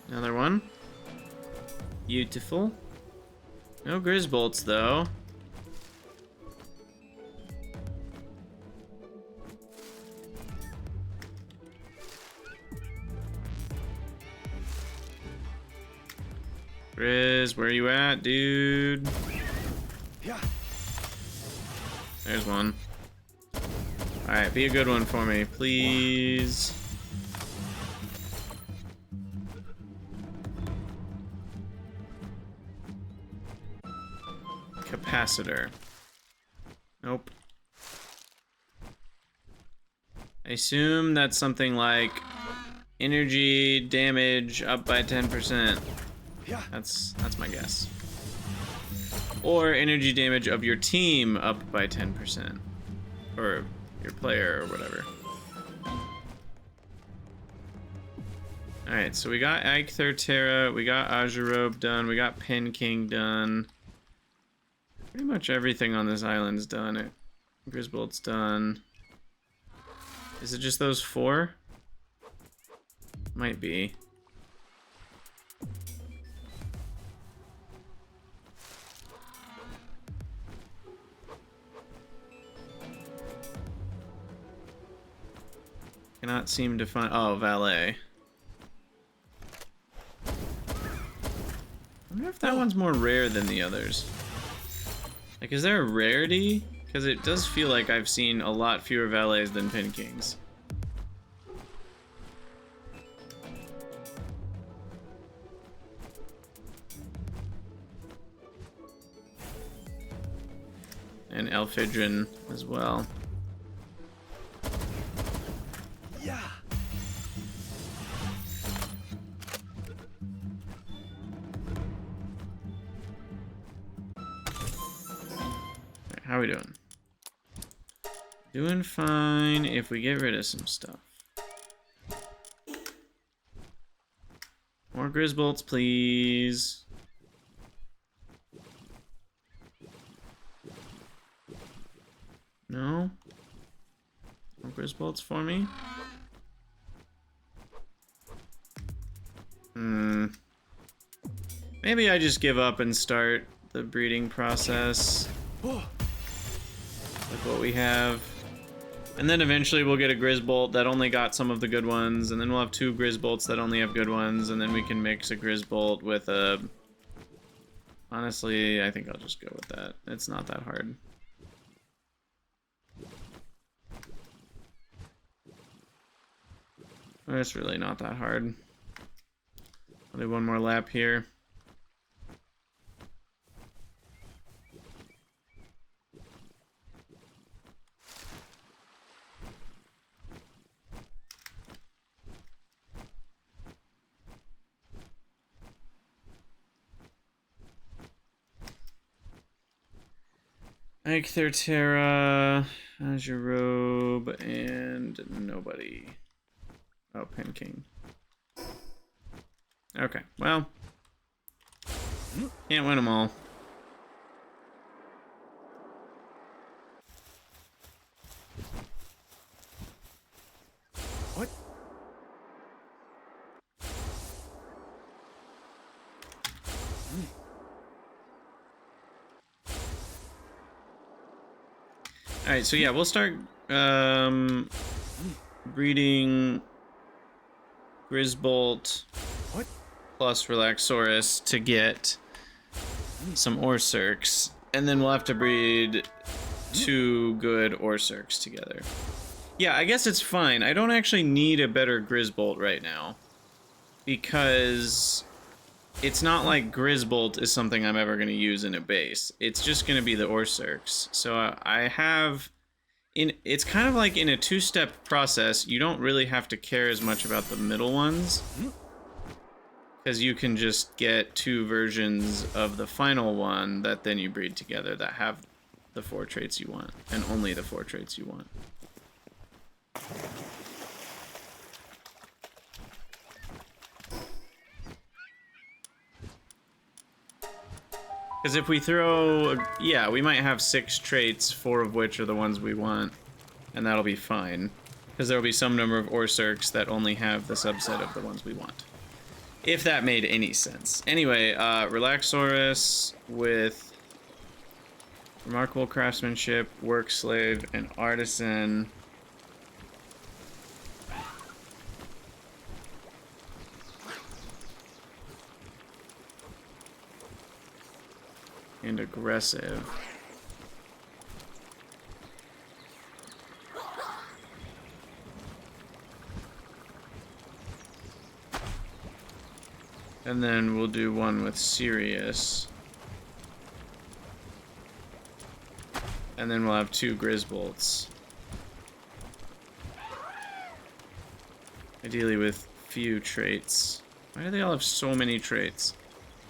Another one. Beautiful. No Grisbolts, though. Grizz, where you at, dude? Yeah. There's one. Alright, be a good one for me, please. Capacitor. Nope. I assume that's something like energy damage up by 10%. Yeah. That's my guess. Or energy damage of your team up by 10%. Or your player or whatever. Alright, so we got Eikther Terra, we got Azurobe done, we got Pen King done. Pretty much everything on this island's done. Grisbolt's done. Is it just those 4? Might be. Cannot seem to find... Oh, Valet. I wonder if that one's more rare than the others. Like, is there a rarity? Because it does feel like I've seen a lot fewer Valets than Pin Kings. And Elphidron as well. Yeah. How are we doing? Doing fine if we get rid of some stuff. More Grisbolts, please. No? More Grisbolts for me? Maybe I just give up and start the breeding process. Oh. Like what we have. And then eventually we'll get a Grisbolt that only got some of the good ones, and then we'll have 2 Grisbolts that only have good ones, and then we can mix a Grisbolt with a... Honestly, I think I'll just go with that. It's not that hard. It's really not that hard. I'll do one more lap here. Eikther Terra, Azurobe, and nobody. Oh, Pen King. Okay, well. Can't win them all. What? Alright, so yeah, we'll start breeding Grisbolt What? plus Relaxorus to get some Orcirks, and then we'll have to breed 2 good Orcirks together. Yeah, I guess it's fine. I don't actually need a better Grisbolt right now, because it's not like Grisbolt is something I'm ever going to use in a base. It's just going to be the Orcirks. So I have... It's kind of like in a 2-step process. You don't really have to care as much about the middle ones, because you can just get 2 versions of the final one that then you breed together that have the 4 traits you want, and only the 4 traits you want. Because if we throw... Yeah, we might have 6 traits, 4 of which are the ones we want, and that'll be fine. Because there will be some number of Orcirks that only have the subset of the ones we want. If that made any sense. Anyway, Relaxorus with Remarkable Craftsmanship, Work Slave, and Artisan. and aggressive. And then we'll do one with Sirius. And then we'll have 2 Grizzbolts. Ideally with few traits. Why do they all have so many traits?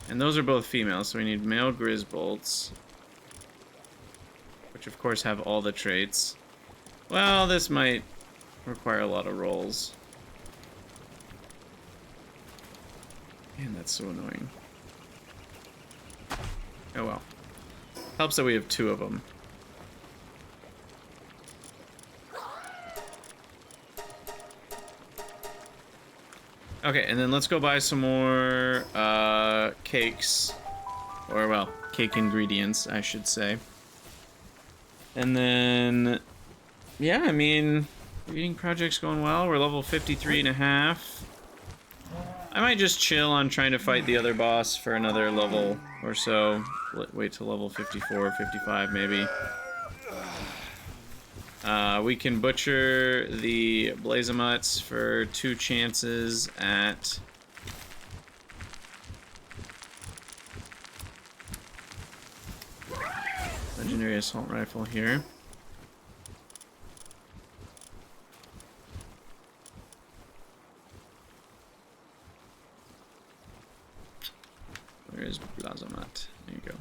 And those are both female, so we need male Grizzbolts. Which of course have all the traits. Well, this might require a lot of rolls. Man, that's so annoying. Oh well. Helps that we have 2 of them. Okay, and then let's go buy some more cakes. Or, well, cake ingredients, I should say. And then, yeah, I mean, reading project's going well. We're level 53.5. I might just chill on trying to fight the other boss for another level or so. Wait till level 54, 55 maybe. We can butcher the Blazemuts for 2 chances at... Legendary Assault Rifle here. Where is Blazemat? There you go.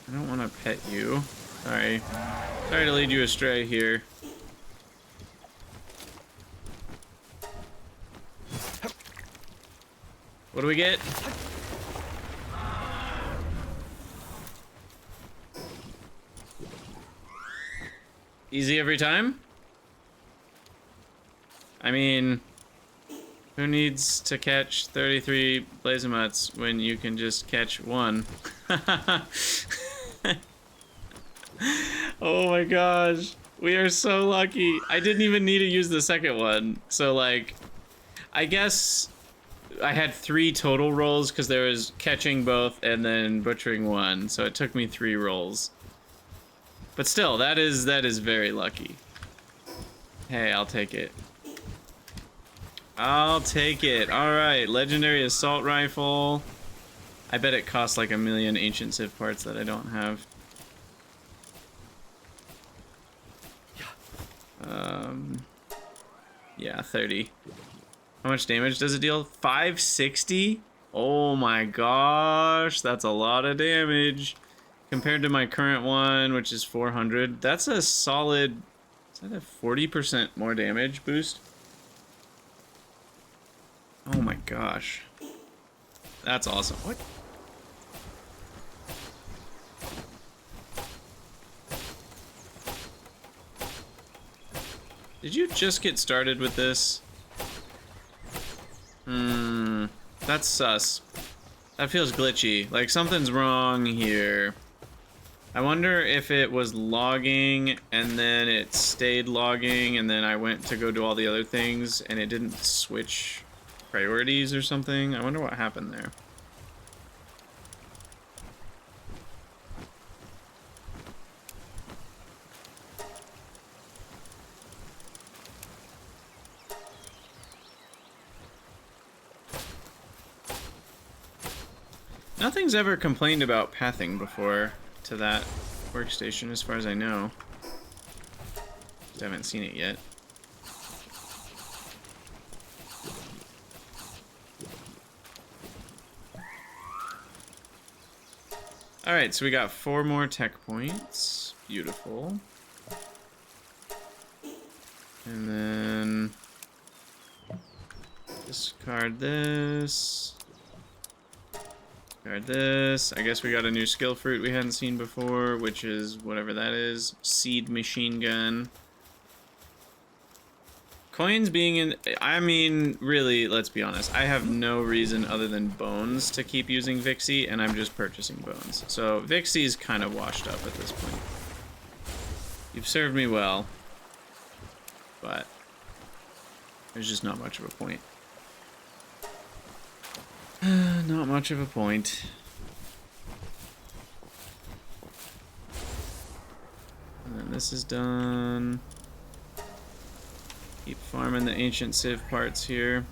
I don't want to pet you. Sorry. Sorry to lead you astray here. What do we get? Easy every time? I mean, who needs to catch 33 Blazemuts when you can just catch 1? Oh my gosh. We are so lucky. I didn't even need to use the second one. So, like, I guess I had 3 total rolls because there was catching both and then butchering 1. So it took me 3 rolls. But still, that is very lucky. Hey, I'll take it. I'll take it. Alright, Legendary Assault Rifle. I bet it costs like 1,000,000 Ancient Civ parts that I don't have. Yeah, 30. How much damage does it deal? 560? Oh my gosh, that's a lot of damage. Compared to my current one, which is 400. That's a solid... Is that a 40% more damage boost? Oh my gosh. That's awesome. What? Did you just get started with this? That's sus. That feels glitchy. Like something's wrong here. I wonder if it was logging and then it stayed logging and then I went to go do all the other things and it didn't switch priorities or something. I wonder what happened there. Nothing's ever complained about pathing before to that workstation, as far as I know. I haven't seen it yet. Alright, so we got 4 more tech points. Beautiful. And then... discard this. Discard this. I guess we got a new skill fruit we hadn't seen before, which is whatever that is. Seed machine gun. Coins being in... I mean, really, let's be honest. I have no reason other than bones to keep using Vixie, and I'm just purchasing bones. So, Vixie's kind of washed up at this point. You've served me well. But... there's just not much of a point. Not much of a point. And then this is done. Keep farming the ancient civ parts here.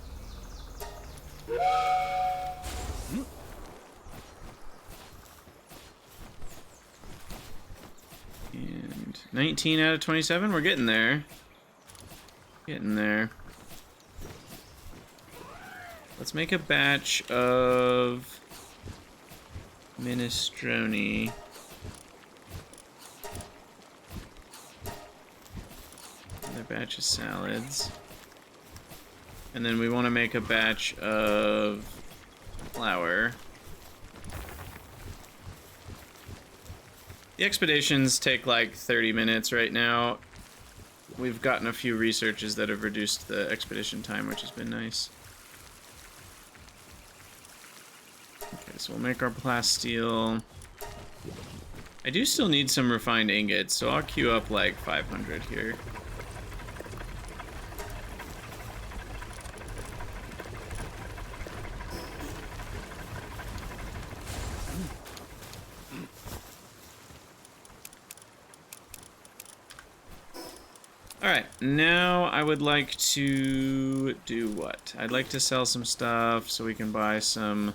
And 19 out of 27, we're getting there. Getting there. Let's make a batch of minestrone. Another batch of salads. And then we want to make a batch of flour. The expeditions take like 30 minutes right now. We've gotten a few researches that have reduced the expedition time, which has been nice. Okay, so we'll make our plasteel. I do still need some refined ingots, so I'll queue up like 500 here. Alright, now I would like to do what? I'd like to sell some stuff so we can buy some...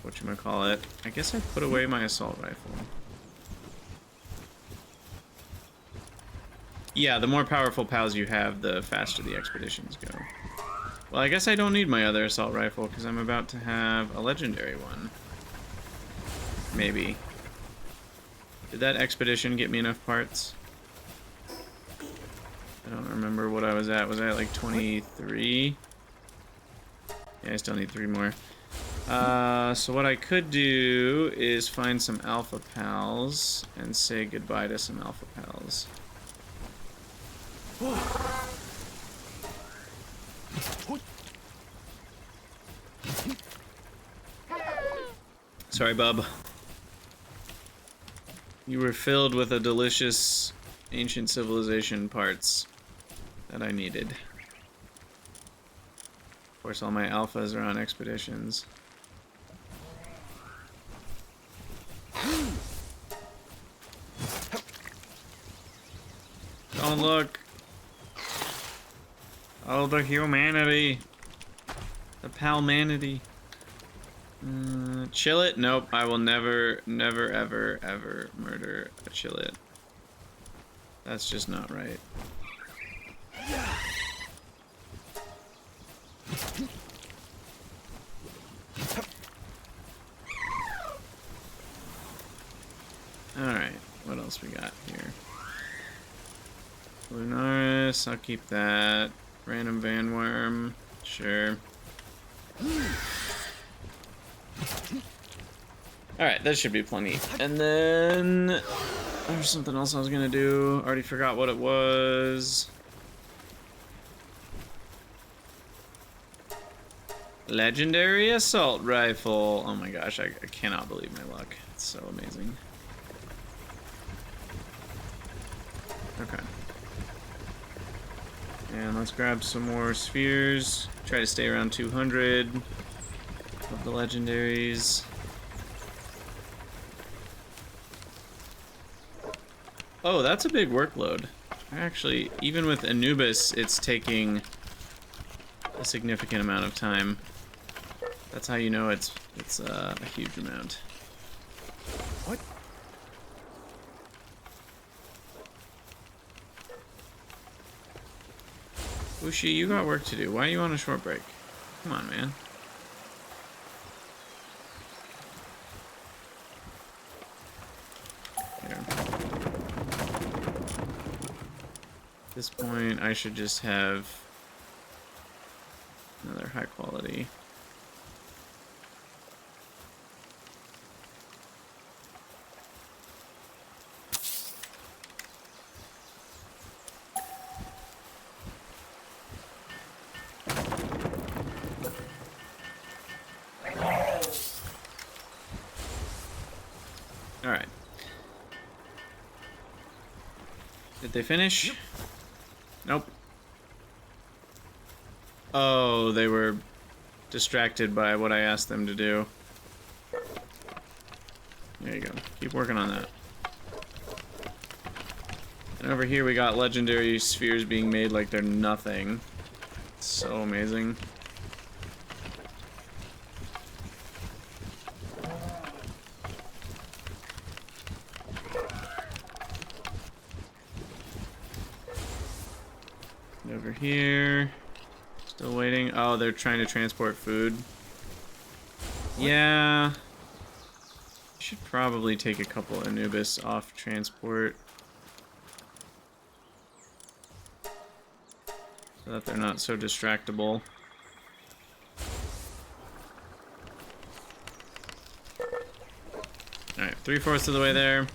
whatchamacallit. I guess I put away my assault rifle. Yeah, the more powerful pals you have, the faster the expeditions go. Well, I guess I don't need my other assault rifle because I'm about to have a legendary one. Maybe. Did that expedition get me enough parts? I don't remember what I was at. Was I at like 23? Yeah, I still need 3 more. So what I could do is find some alpha pals and say goodbye to some alpha pals. Sorry, bub. You were filled with a delicious ancient civilization parts that I needed. Of course, all my alphas are on expeditions. Don't look. Oh, the humanity. The palmanity. Chillet? Nope, I will never, never, ever, ever murder a chillet. That's just not right. Alright, what else we got here? Lunaris, I'll keep that. Random Vanworm, sure. Alright, that should be plenty. And then... there's something else I was gonna do. Already forgot what it was. Legendary assault rifle. Oh my gosh, I cannot believe my luck. It's so amazing. Okay. And let's grab some more spheres. Try to stay around 200 of the legendaries. Oh, that's a big workload. Actually, even with Anubis, it's taking a significant amount of time. That's how you know it's a huge amount. What? Ushi, you got work to do. Why are you on a short break? Come on, man. There. At this point, I should just have another high quality. Alright. Did they finish? Nope. Oh, they were distracted by what I asked them to do. There you go. Keep working on that. And over here we got legendary spheres being made like they're nothing. It's so amazing. Over here. Still waiting. Oh, they're trying to transport food. Yeah. Should probably take a couple Anubis off transport. So that they're not so distractible. Alright, 3/4 of the way there.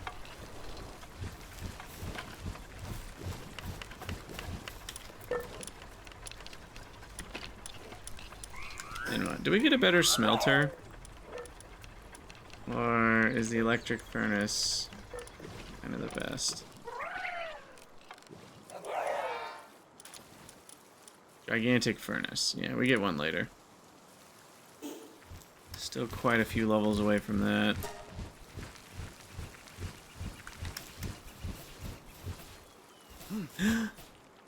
And what? Do we get a better smelter? Or is the electric furnace kind of the best? Gigantic furnace. Yeah, we get one later. Still quite a few levels away from that.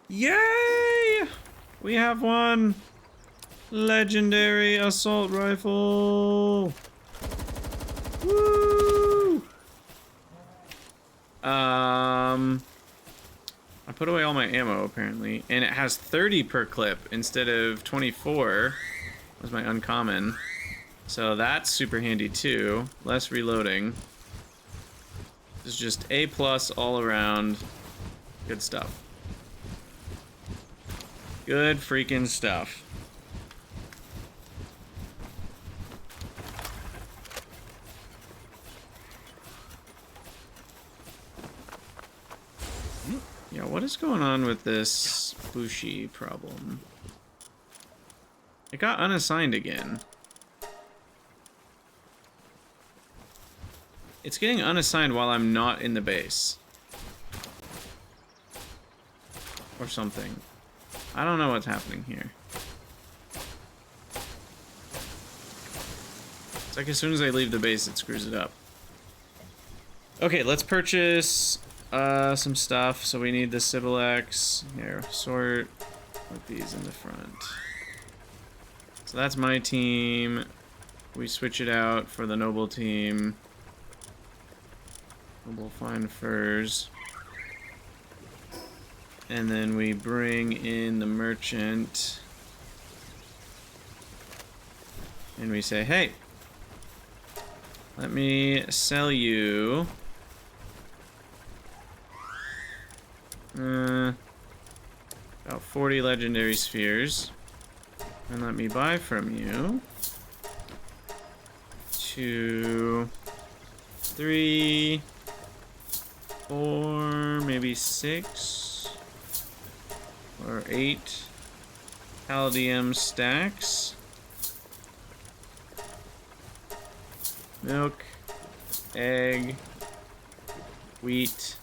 Yay! We have one! Legendary assault rifle! Woo! I put away all my ammo apparently, and it has 30 per clip instead of 24. Was my uncommon. So that's super handy too. Less reloading. This is just A+ all around. Good stuff. Good freaking stuff. Yeah, what is going on with this Bushi problem? It got unassigned again. It's getting unassigned while I'm not in the base. Or something. I don't know what's happening here. It's like as soon as I leave the base, it screws it up. Okay, let's purchase some stuff. So we need the Sybilex. Here, sort. Put these in the front. So that's my team. We switch it out for the Noble team. Noble Fine Furs. And then we bring in the merchant. And we say, hey, let me sell you about 40 legendary spheres. And let me buy from you 2, 3, 4, maybe 6 or 8 Palladium stacks. Milk, egg, wheat,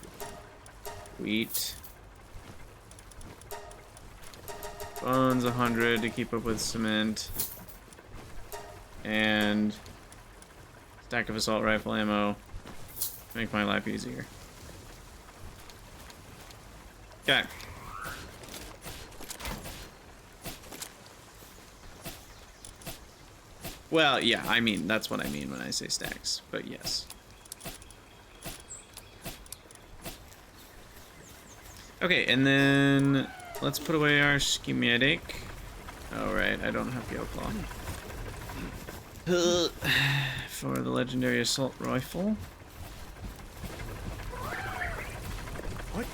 bones 100 to keep up with cement, and stack of assault rifle ammo. Make my life easier. Okay. Well, yeah, I mean, that's what I mean when I say stacks, but yes. Okay, and then let's put away our schematic. Oh, right, I don't have Yoclaw. For the legendary assault rifle. What?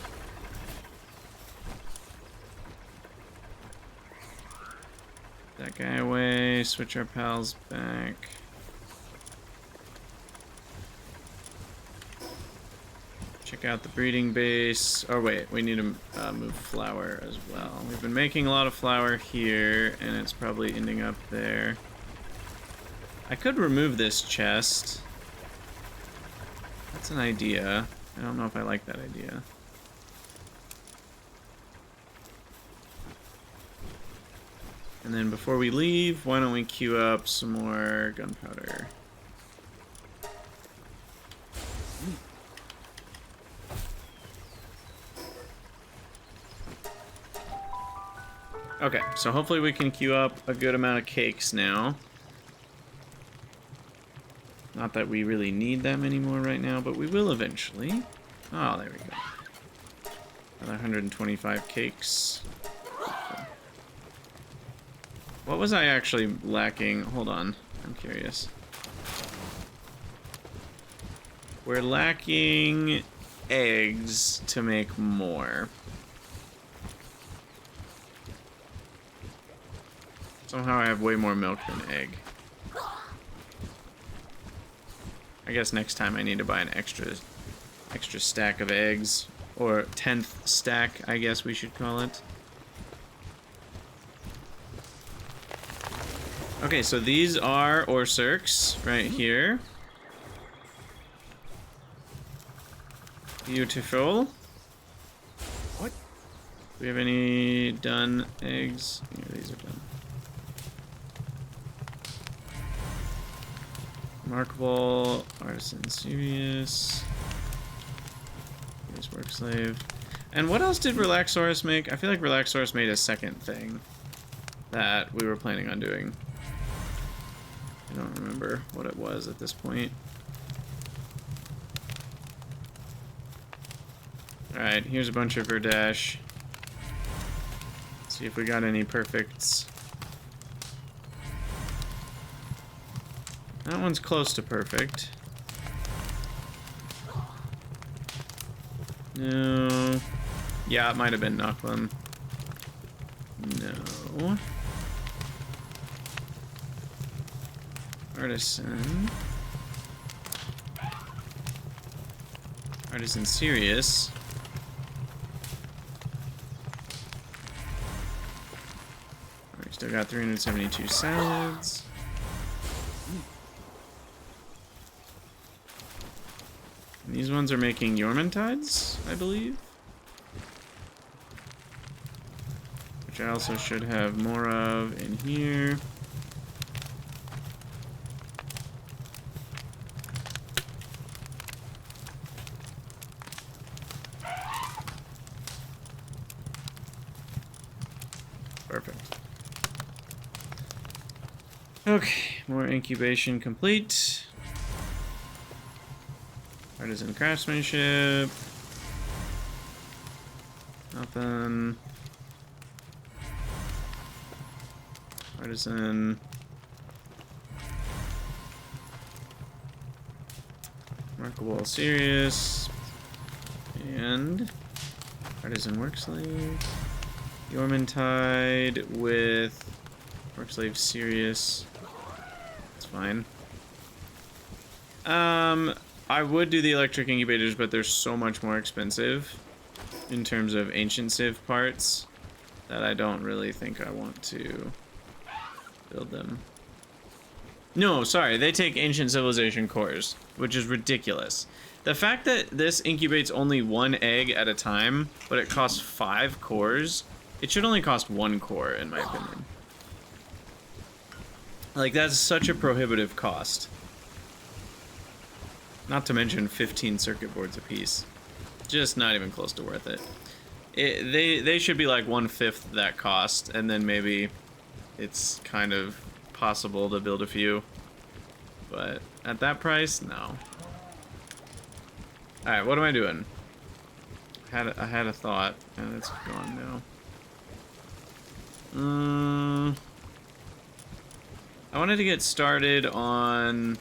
That guy away, switch our pals back. Check out the breeding base. Oh wait, we need to move flour as well. We've been making a lot of flour here, and it's probably ending up there. I could remove this chest. That's an idea. I don't know if I like that idea. And then before we leave, why don't we queue up some more gunpowder? Okay, so hopefully we can queue up a good amount of cakes now. Not that we really need them anymore right now, but we will eventually. Oh, there we go. Another 125 cakes. What was I actually lacking? Hold on, I'm curious. We're lacking eggs to make more. Somehow I have way more milk than egg. I guess next time I need to buy an extra stack of eggs. Or 10th stack, I guess we should call it. Okay, so these are Orsurks right here. Beautiful. What? Do we have any done eggs? Yeah, these are done. Remarkable, artisan serious. Here's work slave. And what else did Relaxaurus make? I feel like Relaxaurus made a second thing that we were planning on doing. I don't remember what it was at this point. Alright, here's a bunch of Verdash. See if we got any perfects. That one's close to perfect. No. Yeah, it might have been Knucklim. No. Artisan. Artisan serious. We still got 372 salads. And these ones are making Yormantides, I believe. Which I also should have more of in here. Perfect. Okay, more incubation complete. Artisan craftsmanship. Nothing. Artisan. Remarkable serious. And artisan work slave. Yormantide with work slave serious. That's fine. I would do the electric incubators, but they're so much more expensive in terms of ancient civ parts that I don't really think I want to build them. No, sorry, they take ancient civilization cores, which is ridiculous. The fact that this incubates only 1 egg at a time, but it costs 5 cores, it should only cost 1 core, in my opinion. Like, that's such a prohibitive cost. Not to mention 15 circuit boards apiece. Just not even close to worth it. They should be like 1/5 that cost, and then maybe it's kind of possible to build a few. But at that price, no. Alright, what am I doing? I had a thought, and it's gone now. I wanted to get started on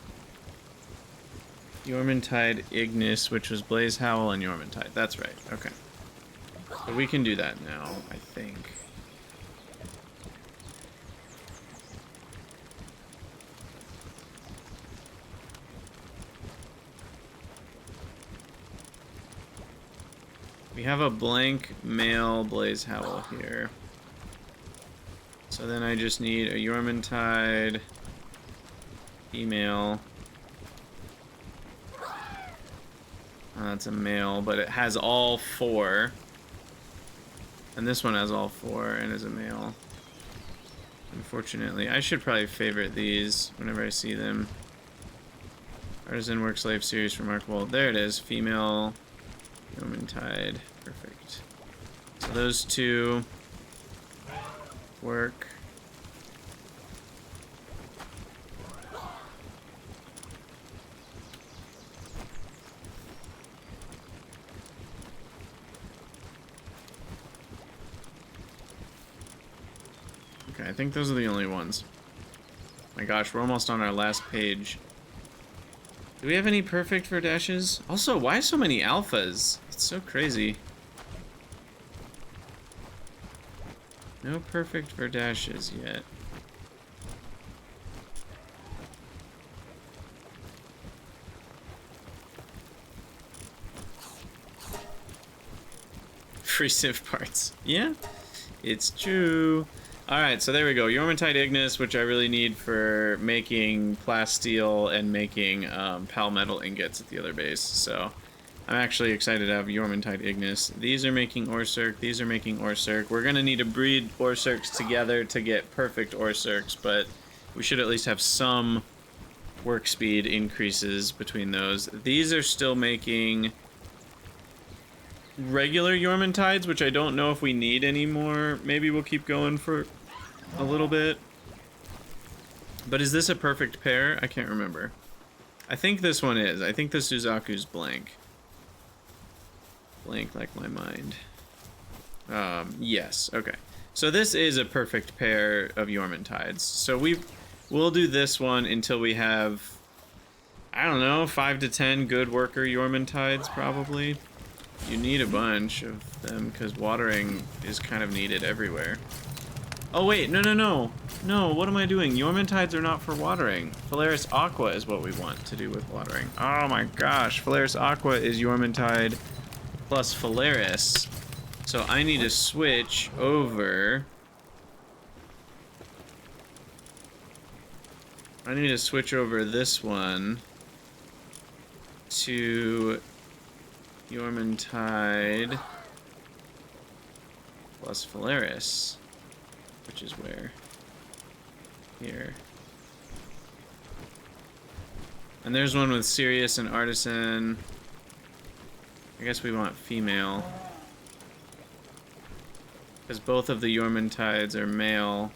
Yormantide Ignis, which was Blaze Howl and Yormantide. That's right. Okay. So we can do that now, I think. We have a blank male Blaze Howl here. So then I just need a Yormantide female. That's a male, but it has all 4. And this one has all 4 and is a male. Unfortunately, I should probably favorite these whenever I see them. Artisan, Work, Slave, Serious, Remarkable. There it is. Female, Yeoman Tide. Perfect. So those two work. Okay, I think those are the only ones. My gosh, we're almost on our last page. Do we have any perfect for dashes? Also, why so many alphas? It's so crazy. No perfect for dashes yet. Free civ parts. Yeah, it's true. Alright, so there we go. Yormantide Ignis, which I really need for making plasteel and making pal metal ingots at the other base. So I'm actually excited to have Yormantide Ignis. These are making Orcirc, these are making Orcirc. We're going to need to breed Orcircs together to get perfect Orcircs, but we should at least have some work speed increases between those. These are still making regular Yormantides, which I don't know if we need anymore. Maybe we'll keep going for a little bit. But is this a perfect pair? I can't remember. I think this one is. I think the Suzaku's blank. Blank like my mind. Yes, okay. So this is a perfect pair of Yormantides. So we'll do this one until we have, I don't know, 5 to 10 good worker Yormantides probably. You need a bunch of them because watering is kind of needed everywhere. Oh wait, no. No, what am I doing? Yormantides are not for watering. Phalaris Aqua is what we want to do with watering. Oh my gosh, Phalaris Aqua is Yormantide plus Phalaris. So I need to switch over. I need to switch over this one to Yormantide plus Phalaris, which is where? Here. And there's one with Sirius and Artisan. I guess we want female, because both of the Yormantides are male.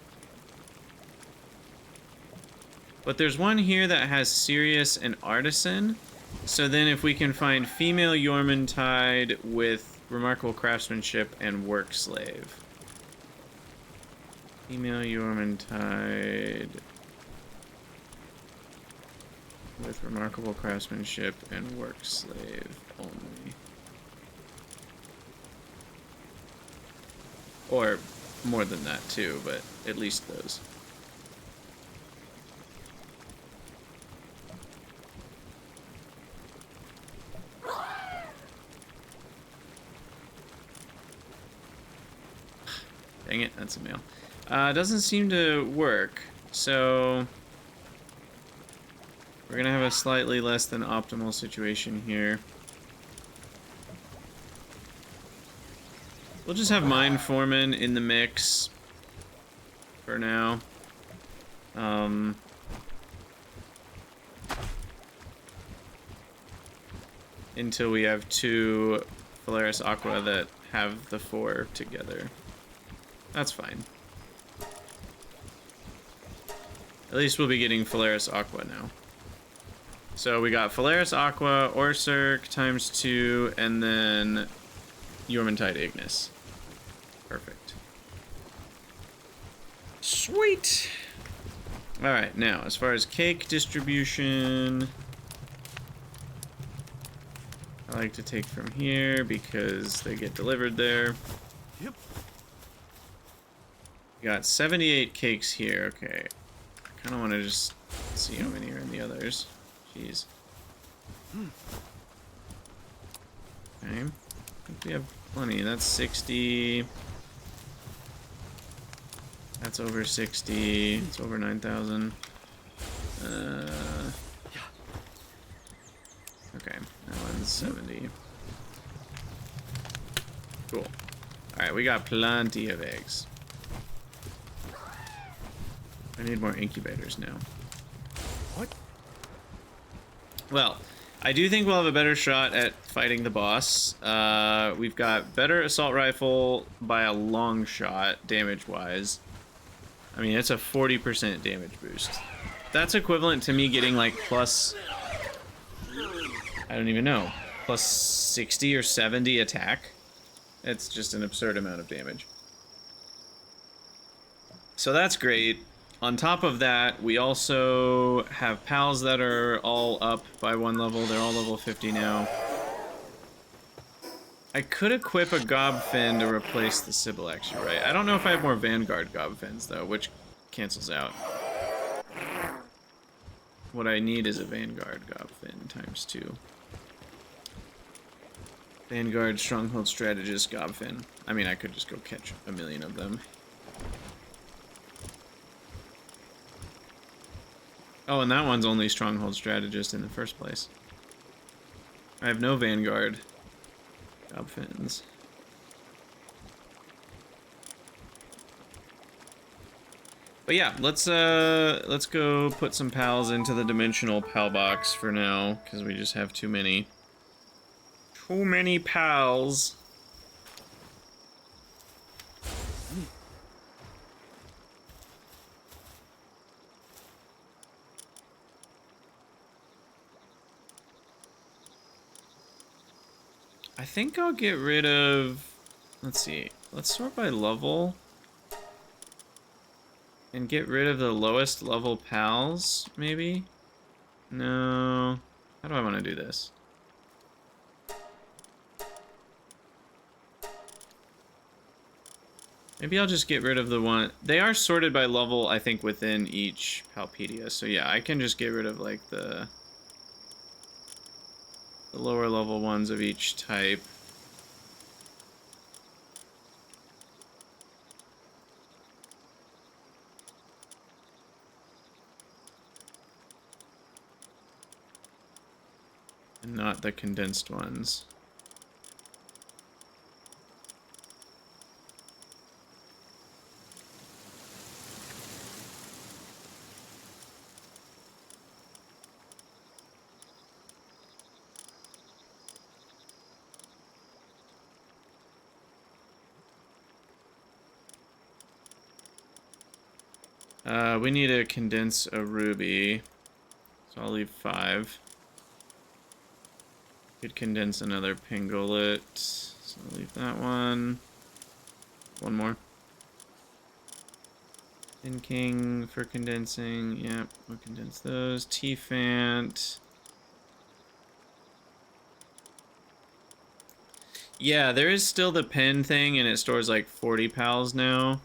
But there's one here that has Sirius and Artisan. So then if we can find female Yormantide with Remarkable Craftsmanship and Work Slave. Female Yormantide with Remarkable Craftsmanship and Work Slave only. Or more than that too, but at least those. Dang it, that's a male. Doesn't seem to work, so we're gonna have a slightly less than optimal situation here. We'll just have Mine Foreman in the mix for now. Until we have two Phalaris Aqua that have the 4 together. That's fine. At least we'll be getting Phalaris Aqua now. So we got Phalaris Aqua, Orcirc times 2, and then Yormantide Ignis. Perfect. Sweet! Alright, now, as far as cake distribution, I like to take from here because they get delivered there. Yep. We got 78 cakes here. Okay. I kind of want to just see how many are in the others. Jeez. Okay. I think we have plenty. That's 60. That's over 60. It's over 9,000. Okay. That one's 70. Cool. Alright, we got plenty of eggs. I need more incubators now. What? Well, I do think we'll have a better shot at fighting the boss. We've got better assault rifle by a long shot, damage-wise. I mean, it's a 40% damage boost. That's equivalent to me getting, like, plus... I don't even know. Plus 60 or 70 attack. It's just an absurd amount of damage. So that's great. On top of that, we also have pals that are all up by 1 level. They're all level 50 now. I could equip a Gobfin to replace the Sybilex, you're right. I don't know if I have more Vanguard Gobfins, though, which cancels out. What I need is a Vanguard Gobfin times 2. Vanguard Stronghold Strategist Gobfin. I mean, I could just go catch a million of them. Oh, and that one's only Stronghold Strategist in the first place. I have no Vanguard Gobfins. But yeah, let's go put some pals into the dimensional pal box for now, because we just have too many. Too many pals. I think I'll get rid of... Let's see. Let's sort by level. And get rid of the lowest level pals, maybe? No. How do I want to do this? Maybe I'll just get rid of the one... They are sorted by level, I think, within each Palpedia. So yeah, I can just get rid of, like, the lower level ones of each type. And not the condensed ones. We need to condense a ruby, so I'll leave 5. Could condense another pingolet, so I'll leave that one. One more. King for condensing, yep, we'll condense those. T-Fant. Yeah, there is still the pen thing, and it stores like 40 pals now.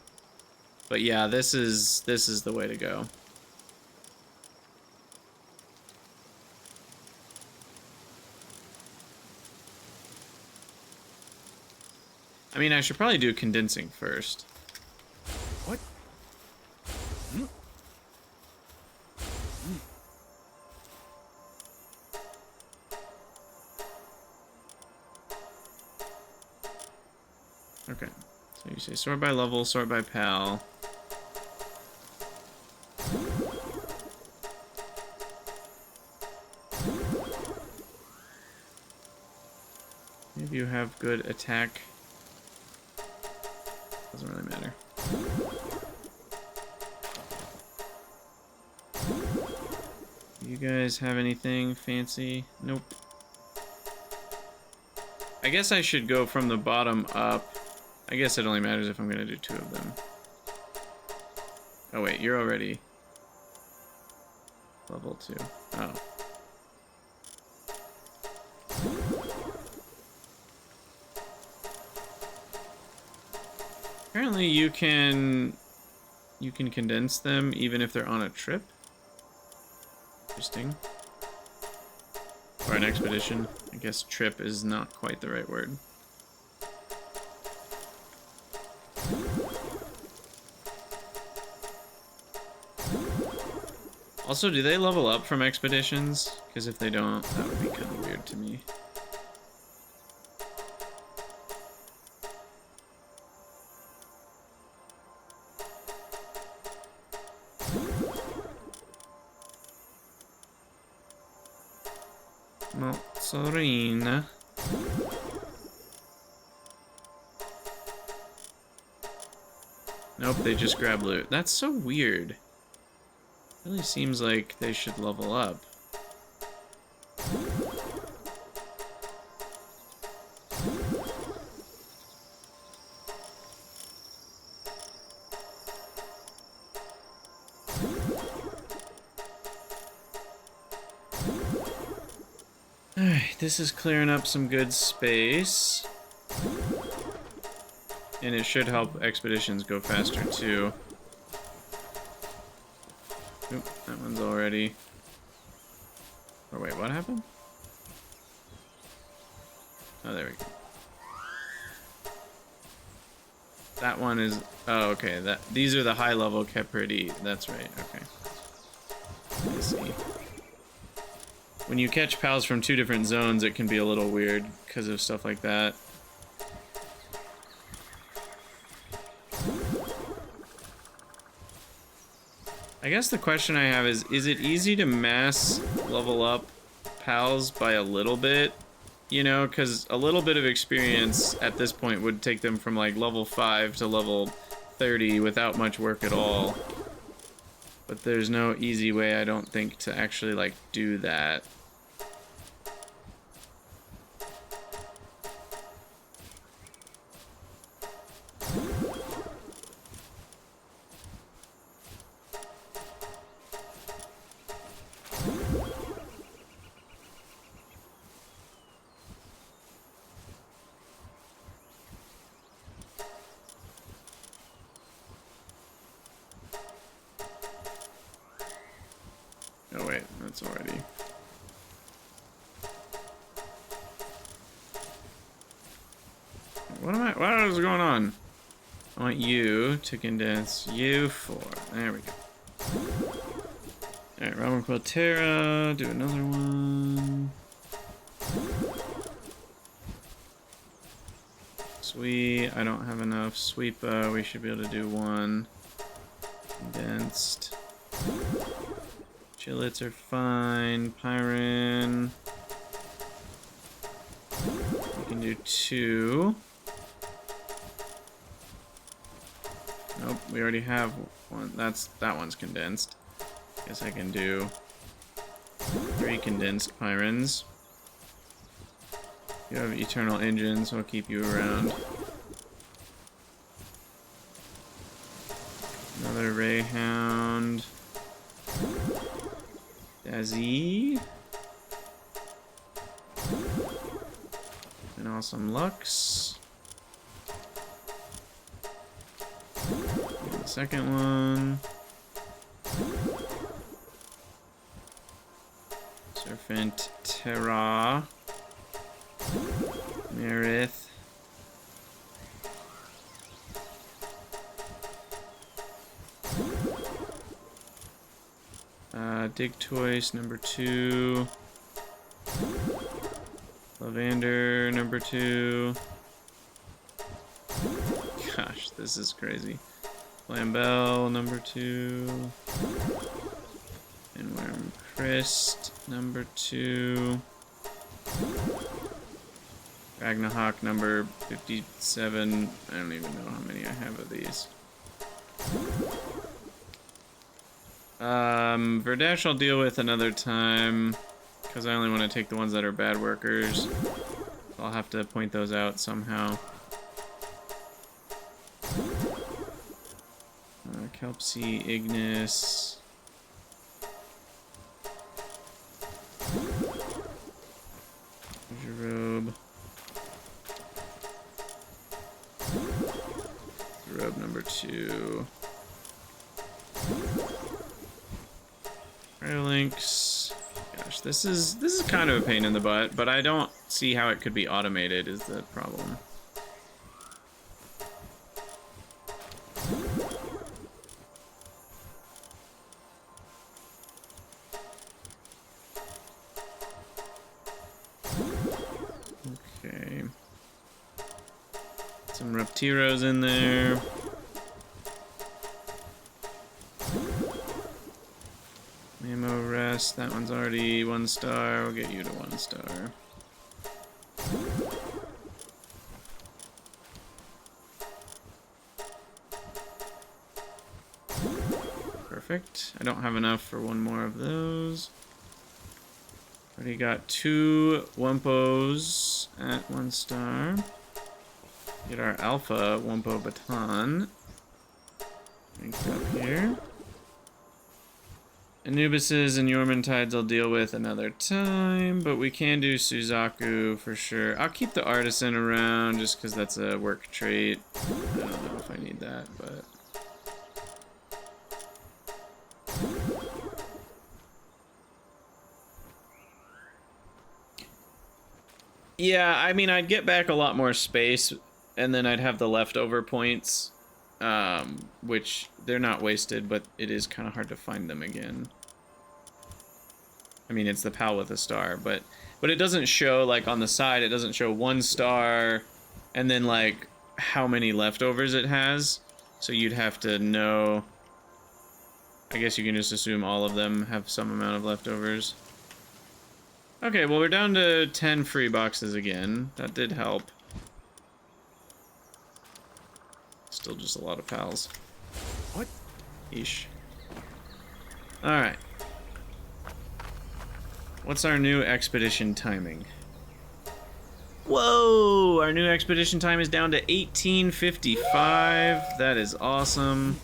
But yeah, this is the way to go. I mean, I should probably do condensing first. What? Hmm? Okay, so you say sort by level, sort by pal. Maybe you have good attack. Doesn't really matter. Do you guys have anything fancy? Nope. I guess I should go from the bottom up. I guess it only matters if I'm gonna do 2 of them. Oh wait, you're already level 2. Oh. Apparently you can condense them even if they're on a trip. Interesting. Or an expedition. I guess trip is not quite the right word. Also, do they level up from expeditions? Because if they don't, that would be kind of weird to me. Sorina. Nope, they just grab loot. That's so weird. Really seems like they should level up. Alright, this is clearing up some good space. And it should help expeditions go faster too. Oop, that one's already... Oh wait, what happened? Oh, there we go. That one is... Oh, okay. These are the high-level Capridi. That's right. Okay. I see. When you catch pals from two different zones, it can be a little weird because of stuff like that. I guess the question I have is it easy to mass level up pals by a little bit? You know, because a little bit of experience at this point would take them from like level 5 to level 30 without much work at all. But there's no easy way, I don't think, to actually like do that. Oh wait, that's already... What is going on? I want you to condense you 4. There we go. Alright, Robin Quiltera, do another one. Sweet, I don't have enough. Sweepa, we should be able to do 1. Condensed. Chillets are fine. Pyrin. We can do 2. Nope, we already have 1. That one's condensed. Guess I can do 3 condensed Pyrins. You have eternal engines, so I'll keep you around. Another Rayhound. Dazzy. And awesome Lux. And the second one. Serpent Terra. Nerith. Digtoise, number 2. Lavander, number 2. Gosh, this is crazy. Flambell, number 2. And Worm Christ, number 2. Ragnahawk, number 57. I don't even know how many I have of these. Verdash I'll deal with another time, because I only want to take the ones that are bad workers. I'll have to point those out somehow. Kelpsy, Ignis. Robe. Robe number 2. Links. Gosh, this is kind of a pain in the butt, but I don't see how it could be automated is the problem. Okay. Some Reptiros in there. Ammo rest, that one's already 1 star. We'll get you to 1 star. Perfect. I don't have enough for one more of those. Already got 2 Wumpos at 1 star. Get our Alpha Wumpo Baton. Linked up here. Anubises and Yormantides I'll deal with another time, but we can do Suzaku for sure. I'll keep the Artisan around just because that's a work trait. I don't know if I need that, but... Yeah, I mean, I'd get back a lot more space, and then I'd have the leftover points, which they're not wasted, but it is kind of hard to find them again. I mean, it's the pal with a star, but it doesn't show, like, on the side, it doesn't show 1 star, and then, like, how many leftovers it has, so you'd have to know. I guess you can just assume all of them have some amount of leftovers. Okay, well, we're down to 10 free boxes again. That did help. Still just a lot of pals. What? Eesh. Alright. What's our new expedition timing? Whoa! Our new expedition time is down to 1855. That is awesome.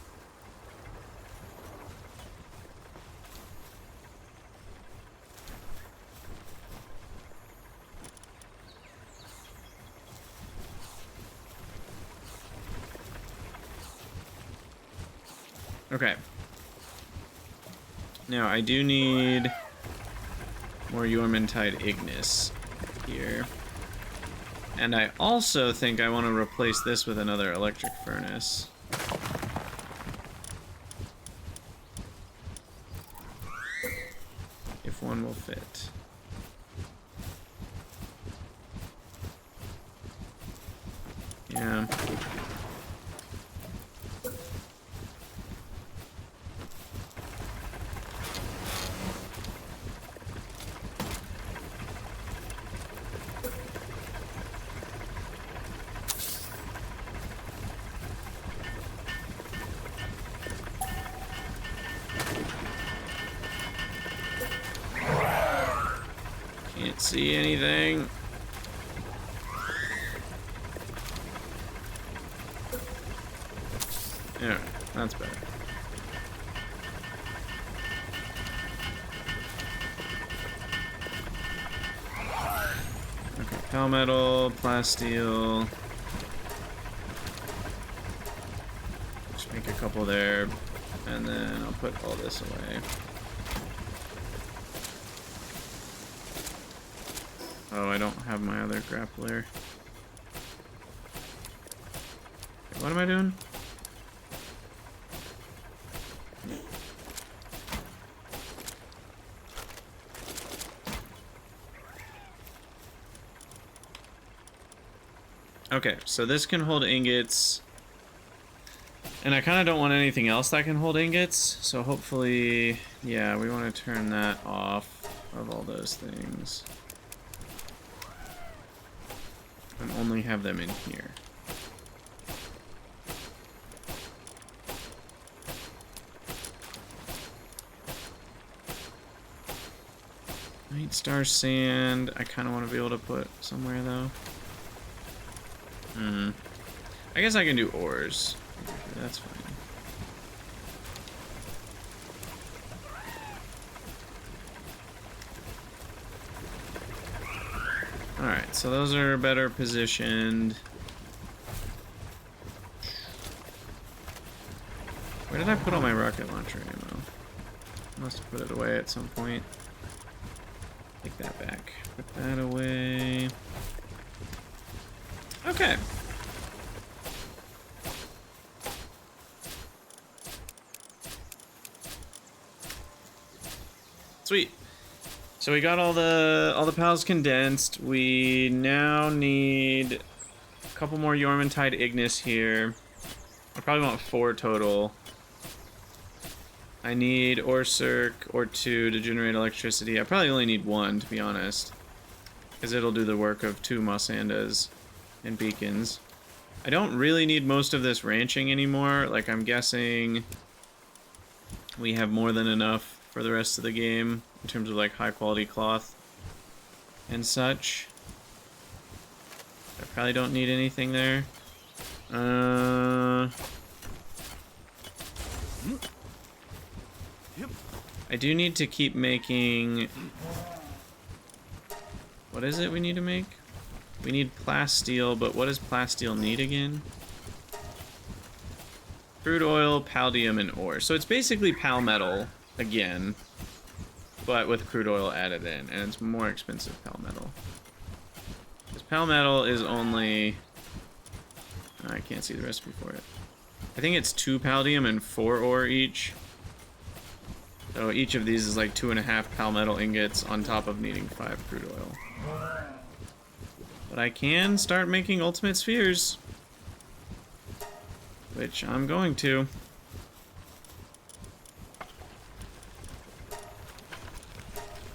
Okay. Now, I do need more Yormantide Ignis here. And I also think I want to replace this with another electric furnace. If one will fit. Yeah. Can't see anything. Alright, that's better. Okay, Palmetal, Plasteel. Just make a couple there, and then I'll put all this away. Oh, I don't have my other grappler. Okay, what am I doing? Okay, so this can hold ingots. And I kind of don't want anything else that can hold ingots. So hopefully, yeah, we want to turn that off of all those things. And only have them in here. Night Star Sand, I kind of want to be able to put somewhere though. I guess I can do ores. That's fine. Alright, so those are better positioned. Where did I put all my rocket launcher ammo? Must have put it away at some point. Take that back. Put that away. Okay. Sweet. So we got all the pals condensed. We now need a couple more Yormantide Ignis here. I probably want 4 total. I need Orcirc or 2 to generate electricity. I probably only need 1, to be honest, because it'll do the work of 2 Mosandas and beacons. I don't really need most of this ranching anymore. Like, I'm guessing we have more than enough for the rest of the game in terms of like high quality cloth and such. I probably don't need anything there. I do need to keep making... What is it we need to make? We need plasteel, but what does plasteel need again? Crude oil, palladium, and ore. So it's basically palmetal again, but with crude oil added in, and it's more expensive palmetal. Because palmetal is only... I can't see the recipe for it. I think it's 2 palladium and 4 ore each. So each of these is like 2.5 palmetal ingots on top of needing 5 crude oil. But I can start making ultimate spheres, which I'm going to.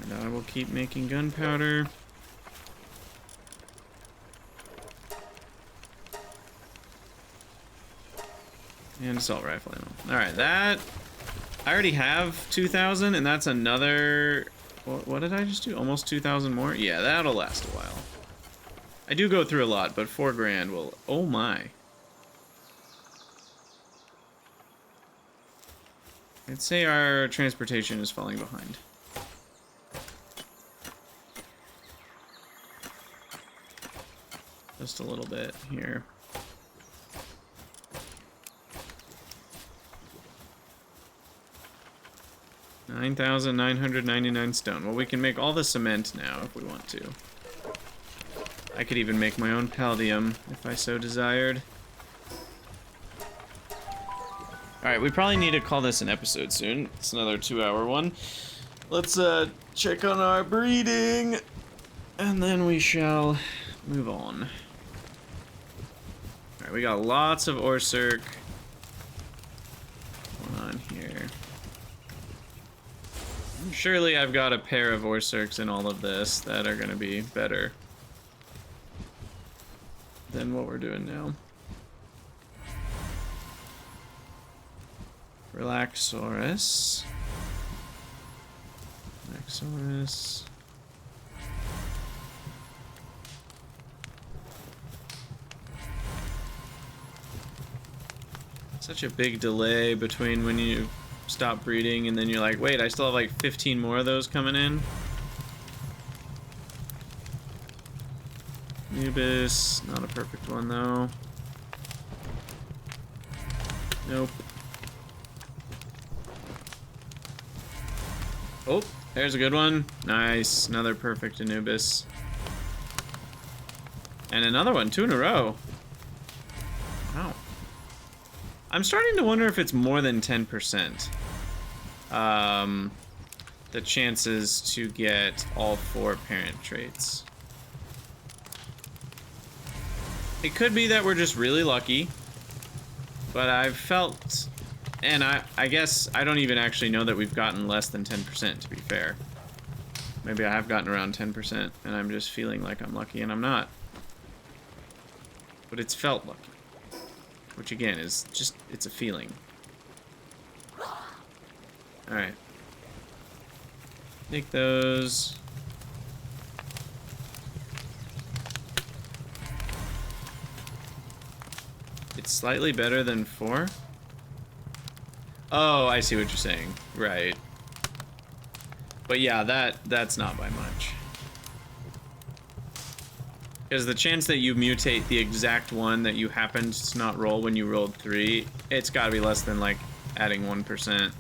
And I will keep making gunpowder. And assault rifle ammo. Alright, that... I already have 2,000, and that's another... What did I just do? Almost 2,000 more? Yeah, that'll last a while. I do go through a lot, but 4 grand will... Oh my. I'd say our transportation is falling behind. Just a little bit here. $9,999 stone. Well, we can make all the cement now if we want to. I could even make my own palladium if I so desired. Alright, we probably need to call this an episode soon. It's another 2-hour one. Let's check on our breeding, and then we shall move on. Alright, we got lots of ore circ going on here. Surely I've got a pair of ore circs in all of this that are going to be better than what we're doing now. Relaxaurus. Relaxaurus. Such a big delay between when you stop breeding and then you're like, wait, I still have like 15 more of those coming in. Anubis, not a perfect one though. Nope. Oh, there's a good one. Nice, another perfect Anubis. And another one, 2 in a row. Wow. I'm starting to wonder if it's more than 10%. The chances to get all 4 parent traits. It could be that we're just really lucky, but I've felt, and I guess I don't even actually know that we've gotten less than 10%, to be fair. Maybe I have gotten around 10%, and I'm just feeling like I'm lucky, and I'm not. But it's felt lucky. Which again is just, it's a feeling. Alright. Take those. It's slightly better than 4? Oh, I see what you're saying. Right. But yeah, that's not by much. Because the chance that you mutate the exact one that you happened to not roll when you rolled 3, it's gotta be less than, like, adding 1%.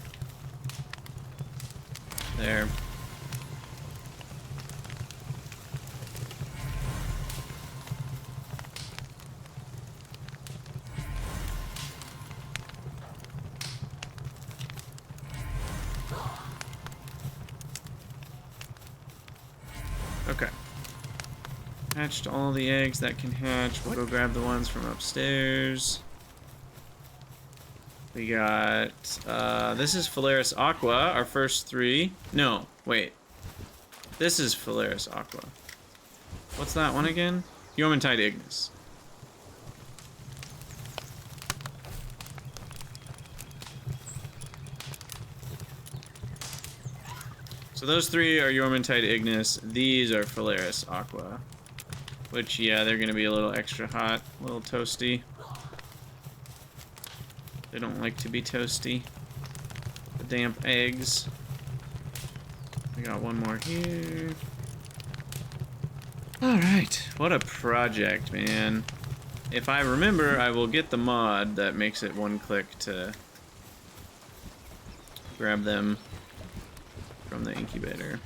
There. Okay. Hatched all the eggs that can hatch. We'll go grab the ones from upstairs. We got, this is Phalaris Aqua, our first 3. No, wait. This is Phalaris Aqua. What's that one again? Yomentide Ignis. So those three are Yormantide Ignis. These are Phalaris Aqua. Which, yeah, they're going to be a little extra hot, a little toasty. They don't like to be toasty. The damp eggs. We got one more here. Alright, what a project, man. If I remember, I will get the mod that makes it one click to grab them from the incubator.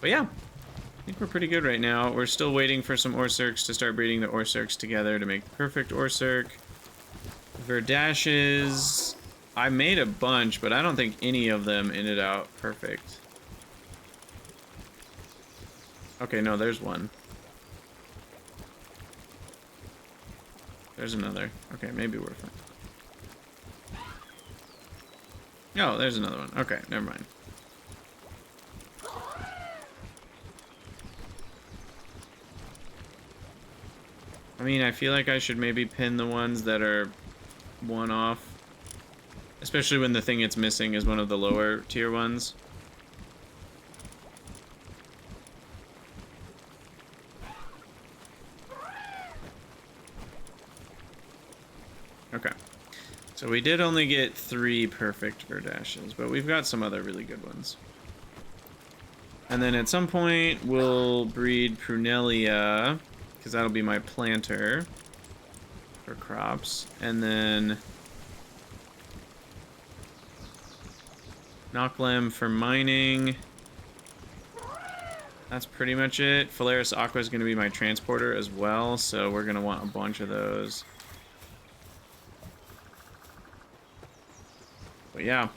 But yeah, I think we're pretty good right now. We're still waiting for some Orcircs to start breeding the Orcircs together to make the perfect Orcirc. Verdashes, I made a bunch, but I don't think any of them ended out perfect. Okay, no, there's one. There's another. Okay, maybe we're fine. Oh, there's another one. Okay, never mind. I mean, I feel like I should maybe pin the ones that are one off. Especially when the thing it's missing is one of the lower tier ones. Okay. So we did only get 3 perfect Verdashes, but we've got some other really good ones. And then at some point, we'll breed Prunelia, because that'll be my planter for crops. And then Knocklem for mining. That's pretty much it. Phalaris Aqua is going to be my transporter as well, so we're going to want a bunch of those. But yeah.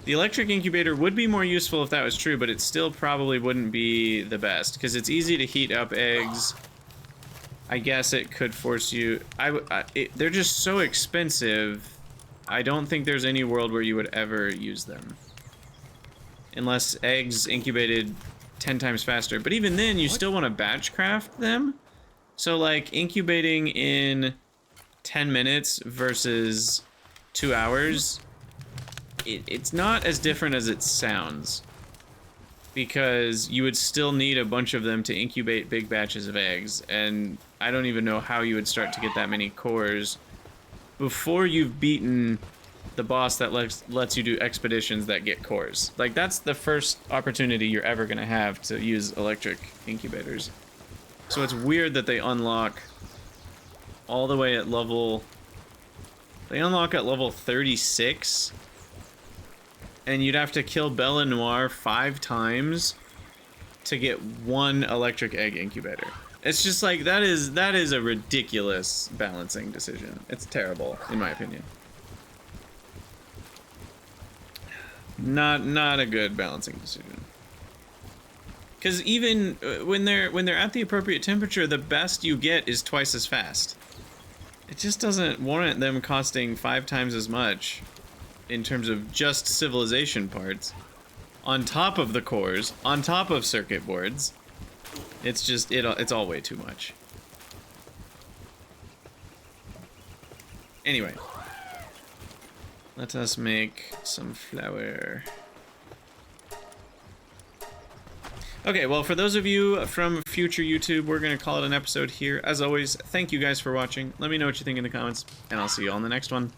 The electric incubator would be more useful if that was true, but it still probably wouldn't be the best, because it's easy to heat up eggs. I guess it could force you... they're just so expensive. I don't think there's any world where you would ever use them. Unless eggs incubated 10 times faster. But even then, you still want to batch craft them. So, like, incubating in 10 minutes versus 2 hours... It's not as different as it sounds, because you would still need a bunch of them to incubate big batches of eggs, and I don't even know how you would start to get that many cores before you've beaten the boss that lets you do expeditions that get cores. Like, that's the first opportunity you're ever going to have to use electric incubators. So it's weird that they unlock all the way at level... They unlock at level 36... And you'd have to kill Bella Noir 5 times to get 1 electric egg incubator. It's just like, that is a ridiculous balancing decision. It's terrible, in my opinion. Not a good balancing decision. Because even when they're at the appropriate temperature, the best you get is twice as fast. It just doesn't warrant them costing 5 times as much. In terms of just civilization parts, on top of the cores, on top of circuit boards, it's just, it's all way too much. Anyway, let us make some flour. Okay, well, for those of you from future YouTube, we're going to call it an episode here. As always, thank you guys for watching. Let me know what you think in the comments, and I'll see you all in the next one.